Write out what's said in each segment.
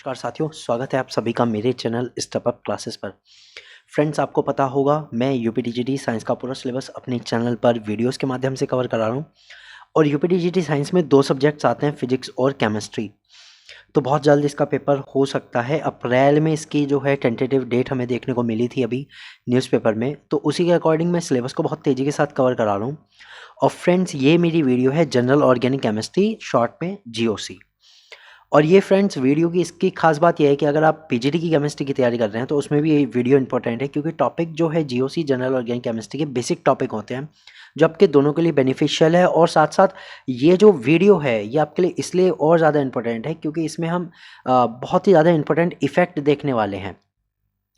नमस्कार साथियों, स्वागत है आप सभी का मेरे चैनल स्टेप अप क्लासेस पर। फ्रेंड्स, आपको पता होगा मैं यूपीटीजीटी साइंस का पूरा सिलेबस अपने चैनल पर वीडियोस के माध्यम से कवर करा रहा हूँ। और यूपीटीजीटी साइंस में दो सब्जेक्ट्स आते हैं, फिजिक्स और केमिस्ट्री। तो बहुत जल्द इसका पेपर हो सकता है। अप्रैल में इसकी जो है टेंटेटिव डेट हमें देखने को मिली थी अभी न्यूज़पेपर में, तो उसी के अकॉर्डिंग मैं सिलेबस को बहुत तेज़ी के साथ कवर करा रहा हूँ। और फ्रेंड्स, ये मेरी वीडियो है जनरल ऑर्गेनिक केमिस्ट्री, शॉर्ट में जीओसी। और ये फ्रेंड्स, वीडियो की इसकी खास बात यह है कि अगर आप पीजीटी की केमिस्ट्री की तैयारी कर रहे हैं तो उसमें भी ये वीडियो इंपॉर्टेंट है, क्योंकि टॉपिक जो है जीओसी जनरल ऑर्गेनिक केमिस्ट्री के बेसिक टॉपिक होते हैं जो आपके दोनों के लिए बेनिफिशियल है। और साथ साथ ये जो वीडियो है ये आपके लिए इसलिए और ज़्यादा इंपॉर्टेंट है क्योंकि इसमें हम बहुत ही ज़्यादा इंपॉर्टेंट इफेक्ट देखने वाले हैं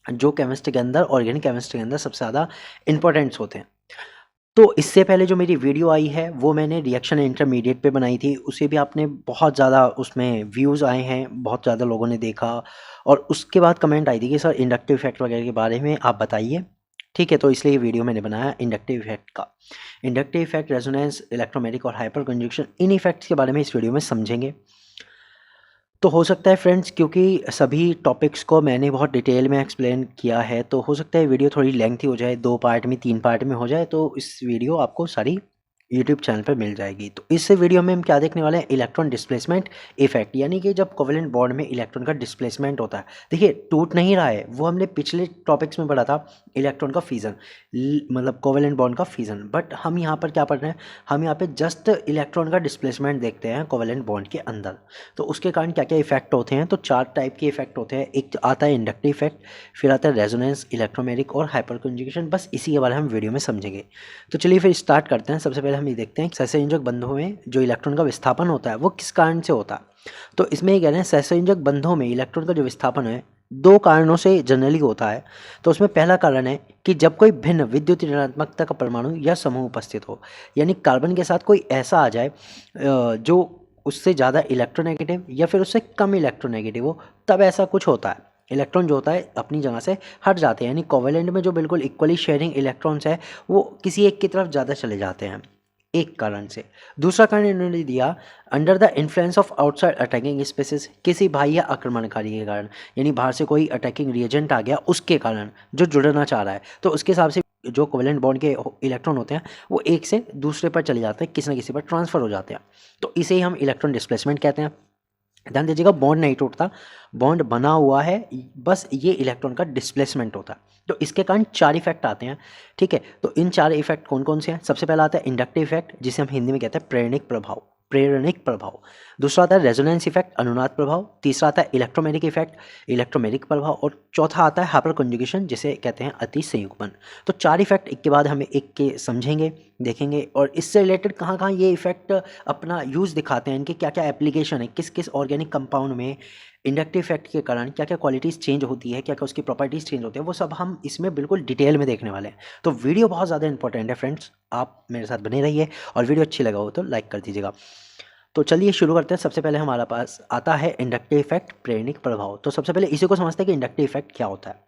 जो केमिस्ट्री के अंदर, ऑर्गेनिक केमिस्ट्री के अंदर सबसे ज़्यादा इंपॉर्टेंट्स होते हैं। तो इससे पहले जो मेरी वीडियो आई है वो मैंने रिएक्शन इंटरमीडिएट पे बनाई थी, उसे भी आपने बहुत ज़्यादा उसमें व्यूज़ आए हैं, बहुत ज़्यादा लोगों ने देखा। और उसके बाद कमेंट आई थी कि सर इंडक्टिव इफेक्ट वगैरह के बारे में आप बताइए। ठीक है, तो इसलिए ये वीडियो मैंने बनाया इंडक्टिव इफेक्ट का। इंडक्टिव इफेक्ट, रेजोनेंस, इलेक्ट्रोमैग्नेटिक और हाइपर कंजक्शन, इन इफेक्ट्स के बारे में इस वीडियो में समझेंगे। तो हो सकता है फ्रेंड्स, क्योंकि सभी टॉपिक्स को मैंने बहुत डिटेल में एक्सप्लेन किया है, तो हो सकता है वीडियो थोड़ी लेंथी हो जाए, 2 पार्ट में 3 पार्ट में हो जाए। तो इस वीडियो आपको सारी यूट्यूब चैनल पर मिल जाएगी। तो इस वीडियो में हम क्या देखने वाले हैं, इलेक्ट्रॉन डिस्प्लेसमेंट इफेक्ट, यानी कि जब कोवेलेंट बॉन्ड में इलेक्ट्रॉन का डिस्प्लेसमेंट होता है। देखिए, टूट नहीं रहा है, वो हमने पिछले टॉपिक्स में पढ़ा था, इलेक्ट्रॉन का फिजन, मतलब कोवेलेंट बॉन्ड का फिजन। बट हम यहाँ पर क्या पढ़ रहे हैं, हम यहाँ पे जस्ट इलेक्ट्रॉन का डिस्प्लेसमेंट देखते हैं कोवेलेंट बॉन्ड के अंदर। तो उसके कारण क्या क्या इफेक्ट होते हैं, तो 4 टाइप के इफेक्ट होते हैं। एक आता है इंडक्टिव इफेक्ट, फिर आता है रेजोनेंस, इलेक्ट्रोमैग्नेटिक और हाइपर कंजुगेशन। बस इसी के बारे में हम वीडियो में समझेंगे। तो चलिए फिर स्टार्ट करते हैं। सबसे पहले हम ये देखते हैं सहसंयोजक बंधों में जो इलेक्ट्रॉन का विस्थापन होता है वो किस कारण से होता है। तो इसमें ये कह रहे हैं सहसंयोजक बंधों में इलेक्ट्रॉन का जो विस्थापन है 2 कारणों से जनरली होता है। तो उसमें पहला कारण है कि जब कोई भिन्न विद्युत ऋणात्मकता का परमाणु या समूह उपस्थित हो, यानी कार्बन के साथ कोई ऐसा आ जाए जो उससे ज़्यादा इलेक्ट्रोनेगेटिव या फिर उससे कम इलेक्ट्रोनेगेटिव हो, तब ऐसा कुछ होता है। इलेक्ट्रॉन जो होता है अपनी जगह से हट जाते हैं, यानी कोवेलेंट में जो बिल्कुल इक्वली शेयरिंग इलेक्ट्रॉन्स है वो किसी एक की तरफ ज़्यादा चले जाते हैं, एक कारण से। दूसरा कारण इन्होंने दिया under the influence of outside attacking species, किसी बाह्य आक्रमणकारी के कारण, यानी बाहर से कोई अटैकिंग रिएजेंट आ गया उसके कारण जो जुड़ना चाह रहा है, तो उसके हिसाब से जो कोवेलेंट बॉन्ड के इलेक्ट्रॉन होते हैं वो एक से दूसरे पर चले जाते हैं, किसी न किसी पर ट्रांसफर हो जाते हैं। तो इसे ही हम इलेक्ट्रॉन डिस्प्लेसमेंट कहते हैं। ध्यान दीजिएगा, बॉन्ड नहीं टूटता, बॉन्ड बना हुआ है, बस ये इलेक्ट्रॉन का डिस्प्लेसमेंट होता है। तो इसके कारण 4 इफेक्ट आते हैं। ठीक है, तो इन 4 इफेक्ट कौन कौन से हैं? सबसे पहला आता है इंडक्टिव इफेक्ट, जिसे हम हिंदी में कहते हैं प्रेरणिक प्रभाव, प्रेरणिक प्रभाव। दूसरा आता है रेजोनेंस इफेक्ट, अनुनाद प्रभाव। तीसरा आता है इलेक्ट्रोमैग्नेटिक इफेक्ट, इलेक्ट्रोमैग्नेटिक प्रभाव। और चौथा आता है हाइपर कंजुगेशन, जिसे कहते हैं अति संयुग्मन। तो 4 इफेक्ट एक के बाद हमें एक के समझेंगे, देखेंगे, और इससे रिलेटेड कहाँ कहाँ ये इफेक्ट अपना यूज़ दिखाते हैं, इनके क्या क्या एप्लीकेशन है, किस किस ऑर्गेनिक कंपाउंड में इंडक्टिव इफेक्ट के कारण क्या क्या क्वालिटीज़ चेंज होती है, क्या क्या उसकी प्रॉपर्टीज़ चेंज होती है, वो सब हम इसमें बिल्कुल डिटेल में देखने वाले हैं। तो वीडियो बहुत ज़्यादा इंपॉर्टेंट है फ्रेंड्स, आप मेरे साथ बने रहिए, और वीडियो अच्छी लगा हो तो लाइक कर दीजिएगा। तो चलिए शुरू करते हैं। सबसे पहले हमारे पास आता है इंडक्टिव इफेक्ट, प्रेरणिक प्रभाव। तो सबसे पहले इसी को समझते हैं कि इंडक्टिव इफेक्ट क्या होता है।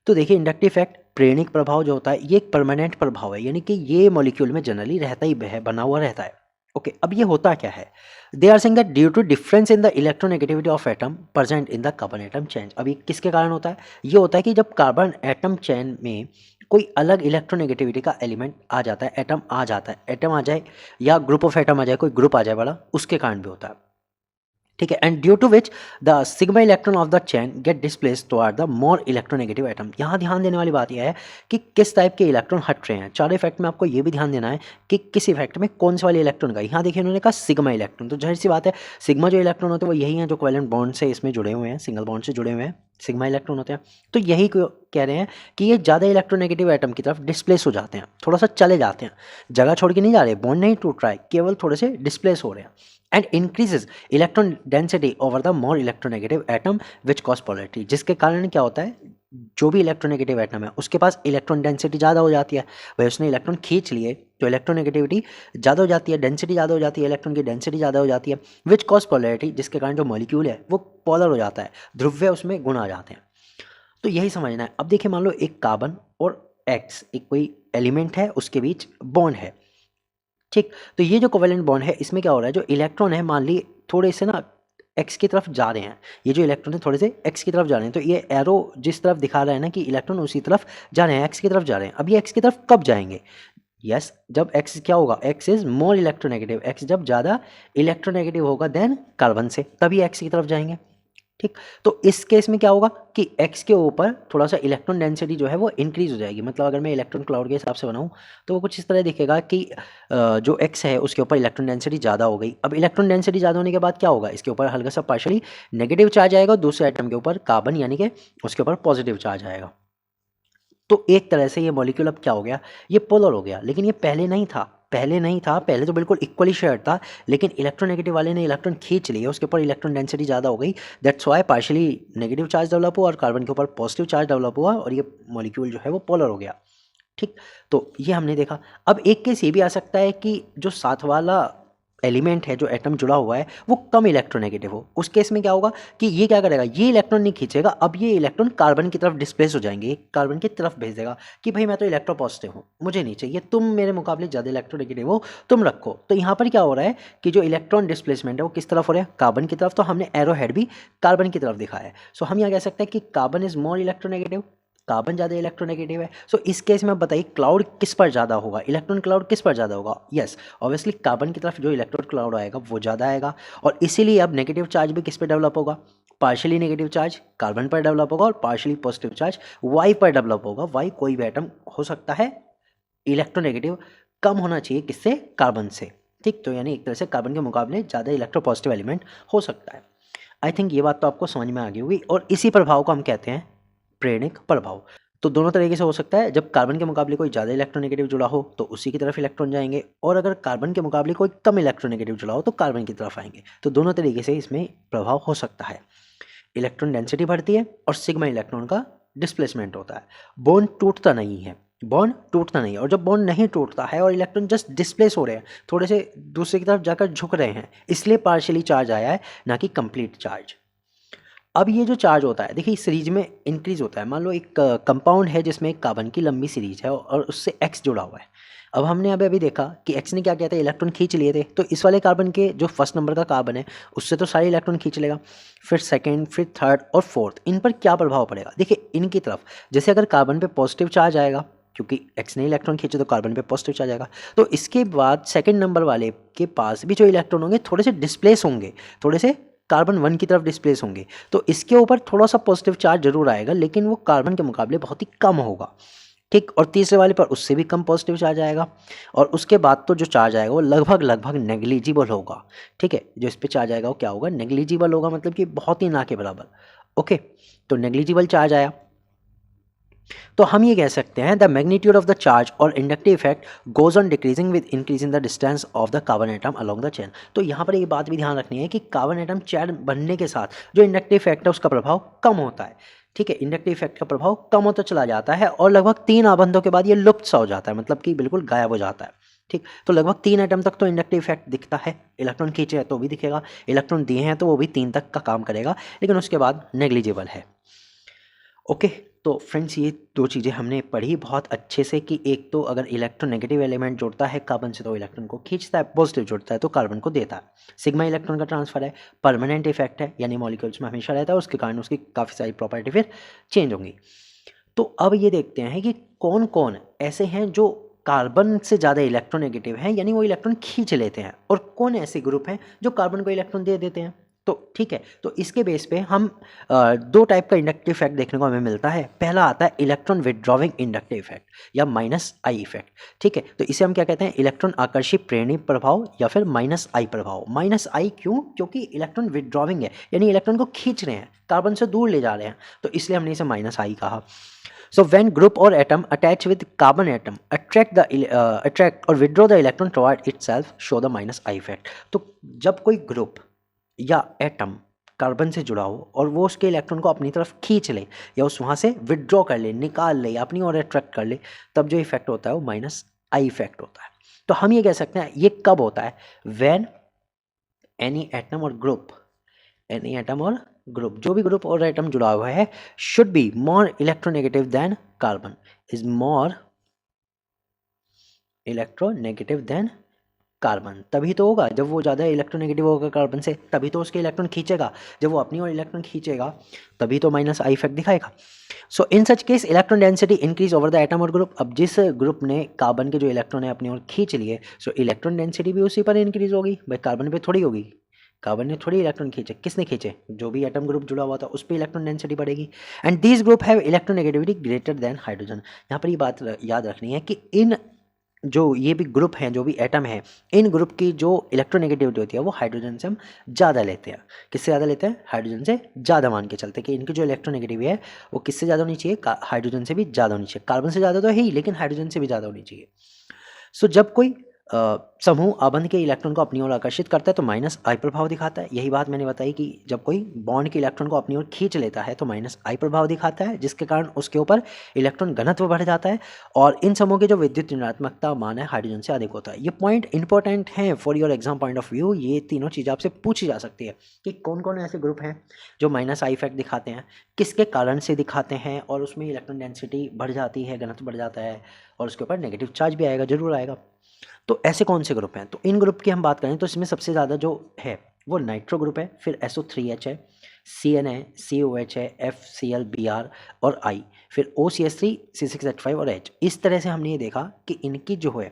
तो देखिए, इंडक्टिव इफेक्ट, प्रेरणिक प्रभाव जो होता है ये एक परमानेंट प्रभाव है, यानी कि ये मॉलिक्यूल में जनरली रहता ही है, बना हुआ रहता है। ओके, अब ये होता क्या है, they are saying that due to difference in the electronegativity of atom present in the carbon atom chain. अब ये किसके कारण होता है, ये होता है कि जब कार्बन एटम चेन में कोई अलग इलेक्ट्रोनेगेटिविटी का एलिमेंट आ जाता है, एटम आ जाता है, एटम आ जाए या ग्रुप ऑफ एटम आ जाए, कोई ग्रुप आ जाए बड़ा, उसके कारण भी होता है। ठीक है, and due to which the sigma electron of the chain get displace toward the more electronegative atom. यहाँ ध्यान देने वाली बात यह है कि किस टाइप के इलेक्ट्रॉन हट रहे हैं। 4 इफेक्ट में आपको ये भी ध्यान देना है कि किस इफेक्ट में कौन से वाले इलेक्ट्रॉन का। यहाँ देखिए उन्होंने कहा सिग्मा इलेक्ट्रॉन, तो जाहिर सी बात है सिग्मा जो इलेक्ट्रॉन होते हैं वो यही हैं जो कोवेलेंट बॉन्ड से इसमें जुड़े हुए हैं, सिंगल बॉन्ड से जुड़े हुए हैं, सिग्मा इलेक्ट्रॉन होते हैं। तो यही कह रहे हैं कि ये ज़्यादा इलेक्ट्रोनेगेटिव एटम की तरफ डिस्प्लेस हो जाते हैं, थोड़ा सा चले जाते हैं, जगह छोड़ के नहीं जा रहे, बॉन्ड नहीं टूट रहा है, केवल थोड़े से डिस्प्लेस हो रहे हैं। And increases electron density over the more electronegative atom which cause polarity, जिसके कारण क्या होता है, जो भी इलेक्ट्रोनेगेटिव एटम है उसके पास इलेक्ट्रॉन डेंसिटी ज़्यादा हो जाती है, भाई उसने इलेक्ट्रॉन खींच लिए तो इलेक्ट्रोनेगेटिविटी ज़्यादा हो जाती है, डेंसिटी ज़्यादा हो जाती है, इलेक्ट्रॉन की डेंसिटी ज़्यादा हो जाती है, विच कॉज पोलैरिटी, जिसके कारण जो मॉलिक्यूल है वो पोलर हो जाता है, ध्रुव्य उसमें गुण आ जाते हैं। तो यही समझना है। अब देखिए, मान लो एक कार्बन और एक्स, एक कोई एलिमेंट है, उसके बीच बॉन्ड है। ठीक, तो ये जो कोवेलेंट बॉन्ड है इसमें क्या हो रहा है, जो इलेक्ट्रॉन है मान ली थोड़े से ना एक्स की तरफ जा रहे हैं, ये जो इलेक्ट्रॉन है थोड़े से एक्स की तरफ जा रहे हैं, तो ये एरो जिस तरफ दिखा रहा है ना कि इलेक्ट्रॉन उसी तरफ जा रहे हैं, एक्स की तरफ जा रहे हैं। अब ये एक्स की तरफ कब जाएंगे? यस, जब एक्स क्या होगा, x is more electronegative, x जब ज़्यादा इलेक्ट्रोनेगेटिव होगा देन कार्बन से, तभी एक्स की तरफ जाएंगे। ठीक, तो इस केस में क्या होगा कि x के ऊपर थोड़ा सा इलेक्ट्रॉन डेंसिटी जो है वो इंक्रीज हो जाएगी। मतलब अगर मैं इलेक्ट्रॉन क्लाउड के हिसाब से बनाऊं तो वो कुछ इस तरह दिखेगा कि जो x है उसके ऊपर इलेक्ट्रॉन डेंसिटी ज़्यादा हो गई। अब इलेक्ट्रॉन डेंसिटी ज़्यादा होने के बाद क्या होगा, इसके ऊपर हल्का सा पार्शली नेगेटिव चार्ज आएगा, दूसरे एटम के ऊपर कार्बन यानी कि उसके ऊपर पॉजिटिव चार्ज आएगा। तो एक तरह से ये मॉलिक्यूल अब क्या हो गया, ये पोलर हो गया। लेकिन ये पहले नहीं था, पहले तो बिल्कुल इक्वली शेयर्ड था, लेकिन इलेक्ट्रोनेगेटिव वाले ने इलेक्ट्रॉन खींच लिए, उसके ऊपर इलेक्ट्रॉन डेंसिटी ज़्यादा हो गई, that's why partially negative charge develop हुआ और कार्बन के ऊपर पॉजिटिव चार्ज डेवलप हुआ और ये मॉलिक्यूल जो है वो पोलर हो गया। ठीक, तो ये हमने देखा। अब एक केस ये भी आ सकता है कि जो साथ वाला एलिमेंट है, जो एटम जुड़ा हुआ है, वो कम इलेक्ट्रोनेगेटिव हो। उस केस में क्या होगा कि ये क्या करेगा, ये इलेक्ट्रॉन नहीं खींचेगा, अब ये इलेक्ट्रॉन कार्बन की तरफ डिस्प्लेस हो जाएंगे, कार्बन की तरफ भेज देगा कि भाई मैं तो इलेक्ट्रोपॉजिटिव हूँ, मुझे नहीं चाहिए, तुम मेरे मुकाबले ज़्यादा इलेक्ट्रोनेगेटिव हो, तुम रखो। तो यहाँ पर क्या हो रहा है कि जो इलेक्ट्रॉन डिस्प्लेसमेंट है वो किस तरफ हो रहा है, कार्बन की तरफ। तो हमने एरो हेड भी कार्बन की तरफ दिखाया है। सो हम यहाँ कह सकते हैं कि carbon is more electronegative, carbon ज़्यादा इलेक्ट्रोनेगेटिव है। सो इस केस में बताइए क्लाउड किस पर ज़्यादा होगा, इलेक्ट्रॉन क्लाउड किस पर ज़्यादा होगा? यस, ऑब्वियसली कार्बन की तरफ जो इलेक्ट्रॉन क्लाउड आएगा वो ज़्यादा आएगा, और इसीलिए अब नेगेटिव चार्ज भी किस पर डेवलप होगा, पार्शियली नेगेटिव चार्ज कार्बन पर डेवलप होगा और पार्शियली पॉजिटिव चार्ज वाई पर डेवलप होगा। वाई कोई भी एटम हो सकता है इलेक्ट्रोनेगेटिव, कम होना चाहिए किससे, कार्बन से। ठीक, तो यानी एक तरह से कार्बन के मुकाबले ज़्यादा इलेक्ट्रोपॉजिटिव एलिमेंट हो सकता है। आई थिंक ये बात तो आपको समझ में आ गई होगी, और इसी प्रभाव को हम कहते हैं प्रेरणिक प्रभाव। तो दोनों तरीके से हो सकता है, जब कार्बन के मुकाबले कोई ज़्यादा इलेक्ट्रोनेगेटिव जुड़ा हो तो उसी की तरफ इलेक्ट्रॉन जाएंगे, और अगर कार्बन के मुकाबले कोई कम इलेक्ट्रोनेगेटिव जुड़ा हो तो कार्बन की तरफ आएंगे। तो दोनों तरीके से इसमें प्रभाव हो सकता है। इलेक्ट्रॉन डेंसिटी बढ़ती है और सिग्मा इलेक्ट्रॉन का डिस्प्लेसमेंट होता है। बॉन्ड टूटता नहीं है, बॉन्ड टूटता नहीं है, और जब बॉन्ड नहीं टूटता है और इलेक्ट्रॉन जस्ट डिस्प्लेस हो रहे हैं, थोड़े से दूसरे की तरफ जाकर झुक रहे हैं, इसलिए पार्शियली चार्ज आया है, ना कि कंप्लीट चार्ज। अब ये जो चार्ज होता है देखिए, इस सीरीज में इंक्रीज होता है। मान लो एक कंपाउंड है जिसमें एक कार्बन की लंबी सीरीज है और उससे एक्स जुड़ा हुआ है। अब हमने अभी देखा कि एक्स ने क्या किया था, इलेक्ट्रॉन खींच लिए थे, तो इस वाले कार्बन के जो फर्स्ट नंबर का कार्बन है उससे तो सारे इलेक्ट्रॉन खींच लेगा, फिर सेकंड, फिर थर्ड और फोर्थ, इन पर क्या प्रभाव पड़ेगा? देखिए इनकी तरफ, जैसे अगर कार्बन पे पॉजिटिव चार्ज आएगा क्योंकि एक्स ने इलेक्ट्रॉन खींचे तो कार्बन पे पॉजिटिव चार्ज आएगा, तो इसके बाद सेकंड नंबर वाले के पास भी जो इलेक्ट्रॉन होंगे थोड़े से डिस्प्लेस होंगे, थोड़े से कार्बन 1 की तरफ डिस्प्लेस होंगे, तो इसके ऊपर थोड़ा सा पॉजिटिव चार्ज जरूर आएगा, लेकिन वो कार्बन के मुकाबले बहुत ही कम होगा। ठीक, और तीसरे वाले पर उससे भी कम पॉजिटिव चार्ज आएगा, और उसके बाद तो जो चार्ज आएगा वो लगभग नेग्लिजिबल होगा। ठीक है, जो इस पे चार्ज आएगा वो क्या होगा, नेग्लिजिबल होगा, मतलब कि बहुत ही ना के बराबर। ओके, तो नेग्लिजिबल चार्ज आया, तो हम ये कह सकते हैं the magnitude of the charge और inductive effect goes on decreasing with increase in the distance of the carbon atom along the chain. तो यहाँ पर ये बात भी ध्यान रखनी है कि कार्बन एटम चेन बनने के साथ जो इंडक्टिव इफेक्ट है उसका प्रभाव कम होता है। ठीक है, इंडक्टिव इफेक्ट का प्रभाव कम होता चला जाता है और लगभग 3 आबंधों के बाद ये लुप्त सा हो जाता है, मतलब कि बिल्कुल गायब हो जाता है। ठीक, तो लगभग 3 एटम तक तो इंडक्टिव इफेक्ट दिखता है, इलेक्ट्रॉन खींचे हैं तो भी दिखेगा, इलेक्ट्रॉन दिए हैं तो वो भी 3 तक का काम करेगा, लेकिन उसके बाद नेग्लिजिबल है। ओके, तो फ्रेंड्स ये दो चीज़ें हमने पढ़ी बहुत अच्छे से कि एक तो अगर इलेक्ट्रोनेगेटिव एलिमेंट जुड़ता है कार्बन से तो इलेक्ट्रॉन को खींचता है, पॉजिटिव जुड़ता है तो कार्बन को देता है। सिग्मा इलेक्ट्रॉन का ट्रांसफर है, परमानेंट इफेक्ट है, यानी मॉलिक्यूल्स में हमेशा रहता है, उसके कारण उसकी काफ़ी सारी प्रॉपर्टी फिर चेंज होंगी। तो अब ये देखते हैं कि कौन कौन ऐसे हैं जो कार्बन से ज़्यादा इलेक्ट्रोनेगेटिव हैं, यानी वो इलेक्ट्रॉन खींच लेते हैं, और कौन ऐसे ग्रुप हैं जो कार्बन को इलेक्ट्रॉन दे देते हैं। तो ठीक है, तो इसके बेस पे हम 2 टाइप का इंडक्टिव इफेक्ट देखने को हमें मिलता है। पहला आता है इलेक्ट्रॉन विड्रॉविंग इंडक्टिव इफेक्ट या -I इफेक्ट। ठीक है, तो इसे हम क्या कहते हैं, इलेक्ट्रॉन आकर्षी प्रेरणी प्रभाव या फिर -I प्रभाव। -I क्यों? क्योंकि इलेक्ट्रॉन विड्रॉविंग है, यानी इलेक्ट्रॉन को खींच रहे हैं, कार्बन से दूर ले जा रहे हैं, तो इसलिए हमने इसे -I कहा। So when group or atom attach with carbon atom attract or withdraw the electron toward itself, show the -I effect। तो जब कोई ग्रुप या एटम कार्बन से जुड़ा हो और वो उसके इलेक्ट्रॉन को अपनी तरफ खींच ले या उस वहाँ से विड्रॉ कर ले, निकाल ले, अपनी ओर अट्रैक्ट कर ले, तब जो इफेक्ट होता है वो -I इफेक्ट होता है। तो हम ये कह सकते हैं ये कब होता है, व्हेन एनी एटम और ग्रुप, जो भी ग्रुप और एटम जुड़ा हुआ है, should be more electronegative than carbon, is more electronegative than carbon. तभी तो होगा जब वो ज़्यादा इलेक्ट्रोनेगेटिव होगा कार्बन से, तभी तो उसके इलेक्ट्रॉन खींचेगा। जब वो अपनी ओर इलेक्ट्रॉन खींचेगा तभी तो माइनस आई इफेक्ट दिखाएगा। So in such case electron density increase over the atom और ग्रुप। अब जिस ग्रुप ने कार्बन के जो इलेक्ट्रॉन है अपनी ओर खींच लिए, सो इलेक्ट्रॉन डेंसिटी भी उसी पर इंक्रीज होगी। भाई कार्बन पे थोड़ी होगी, कार्बन ने थोड़ी इलेक्ट्रॉन खींचे, किसने खींचे? जो भी एटम ग्रुप जुड़ा हुआ था उस पर इलेक्ट्रॉन डेंसिटी बढ़ेगी। And these group have electronegativity greater than hydrogen. यहाँ पर ये बात याद रखनी है कि इन जो ये भी ग्रुप हैं, जो भी एटम है, इन ग्रुप की जो इलेक्ट्रोनेगेटिविटी होती है वो हाइड्रोजन से हम ज़्यादा लेते हैं। किससे ज़्यादा लेते हैं? हाइड्रोजन से ज़्यादा मान के चलते हैं कि इनकी जो इलेक्ट्रोनेगेटिव है वो किससे ज़्यादा होनी चाहिए? हाइड्रोजन से भी ज़्यादा होनी चाहिए। कार्बन से ज़्यादा तो है ही, लेकिन हाइड्रोजन से भी ज़्यादा होनी चाहिए। सो जब कोई समूह आबंध के इलेक्ट्रॉन को अपनी ओर आकर्षित करता है तो माइनस आई प्रभाव दिखाता है। यही बात मैंने बताई कि जब कोई बॉन्ड के इलेक्ट्रॉन को अपनी ओर खींच लेता है तो माइनस आई प्रभाव दिखाता है, जिसके कारण उसके ऊपर इलेक्ट्रॉन घनत्व बढ़ जाता है और इन समूह के जो विद्युत ऋणात्मकता मान है हाइड्रोजन से अधिक होता है। ये पॉइंट इंपॉर्टेंट है for your exam point of view. ये तीनों चीज़ आपसे पूछी जा सकती है कि कौन कौन ऐसे ग्रुप हैं जो माइनस आई इफेक्ट दिखाते हैं, किसके कारण से दिखाते हैं, और उसमें इलेक्ट्रॉन डेंसिटी बढ़ जाती है, घनत्व बढ़ जाता है और उसके ऊपर नेगेटिव चार्ज भी आएगा, जरूर आएगा। तो ऐसे कौन से ग्रुप हैं? तो इन ग्रुप की हम बात करें तो इसमें सबसे ज़्यादा जो है वो नाइट्रो ग्रुप है, फिर SO3H है, CN है, COH है, FCl, Br और I, फिर OCH3, C6H5 और H। इस तरह से हमने ये देखा कि इनकी जो है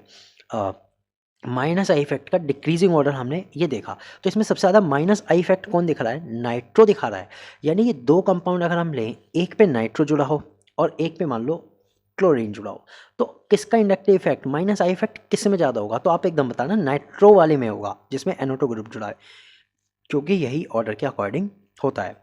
माइनस आई इफेक्ट का डिक्रीजिंग ऑर्डर हमने ये देखा। तो इसमें सबसे ज़्यादा माइनस आई इफेक्ट कौन दिखा रहा है? नाइट्रो दिखा रहा है। यानी ये दो कंपाउंड अगर हम लें, एक पे नाइट्रो जुड़ा हो और एक पे मान लो क्लोरीन जुड़ा हो, तो किसका inductive effect minus I effect किस में ज़्यादा होगा? तो आप एकदम बताना नाइट्रो वाले में होगा जिसमें NO2 ग्रुप जुड़ा है, क्योंकि यही ऑर्डर के अकॉर्डिंग होता है।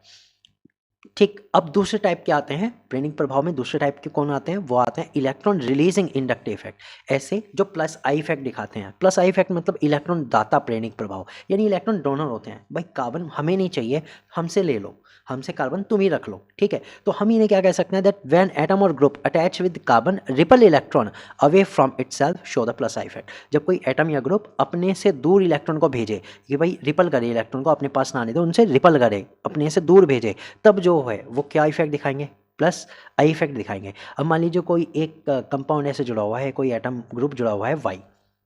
ठीक, अब दूसरे टाइप के आते हैं प्रेरणिक प्रभाव में। दूसरे टाइप के कौन आते हैं? वो आते हैं इलेक्ट्रॉन रिलीजिंग इंडक्टिव इफेक्ट। ऐसे जो प्लस आई इफेक्ट दिखाते हैं। प्लस आई इफेक्ट मतलब इलेक्ट्रॉन दाता प्रेरणिक प्रभाव, यानी इलेक्ट्रॉन डोनर होते हैं। भाई कार्बन हमें नहीं चाहिए, हमसे ले लो, हमसे कार्बन तुम ही रख लो, ठीक है। तो हम इन्हें क्या कह सकते हैं? दैट व्हेन एटम और group attach with carbon ripple electron away from itself show the plus I effect. जब कोई एटम या ग्रुप अपने से दूर इलेक्ट्रॉन को भेजे, कि भाई रिपल करे, इलेक्ट्रॉन को अपने पास ना आने दो, उनसे रिपल करे, अपने से दूर भेजे, तब जो है वो क्या इफेक्ट दिखाएंगे? प्लस आई इफेक्ट दिखाएंगे। अब मान लीजिए कोई एक कंपाउंड ऐसे जुड़ा हुआ है, कोई एटम ग्रुप जुड़ा हुआ है वाई,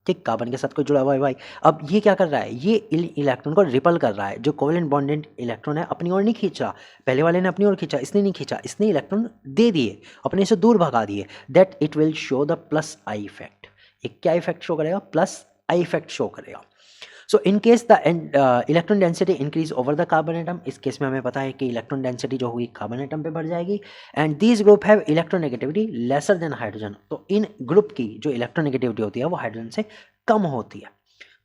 ठीक, कार्बन के साथ कोई जुड़ा हुआ है वाई। अब ये क्या कर रहा है? ये इलेक्ट्रॉन को रिपल कर रहा है। जो कोवेलेंट बॉन्डेड इलेक्ट्रॉन है अपनी ओर नहीं खींच रहा, पहले वाले ने अपनी ओर खींचा, इसने नहीं खींचा, इसने इलेक्ट्रॉन दे दिए, अपने से दूर भगा दिए। That it will show the plus I effect. एक क्या इफेक्ट शो करेगा? प्लस आई इफेक्ट शो करेगा। So in case the electron density increase over the carbon atom, इस केस में हमें पता है कि इलेक्ट्रॉन डेंसिटी जो होगी कार्बन एटम पे बढ़ जाएगी। And these group have electronegativity lesser than hydrogen. तो इन ग्रुप की जो इलेक्ट्रोनेगेटिविटी होती है वो हाइड्रोजन से कम होती है।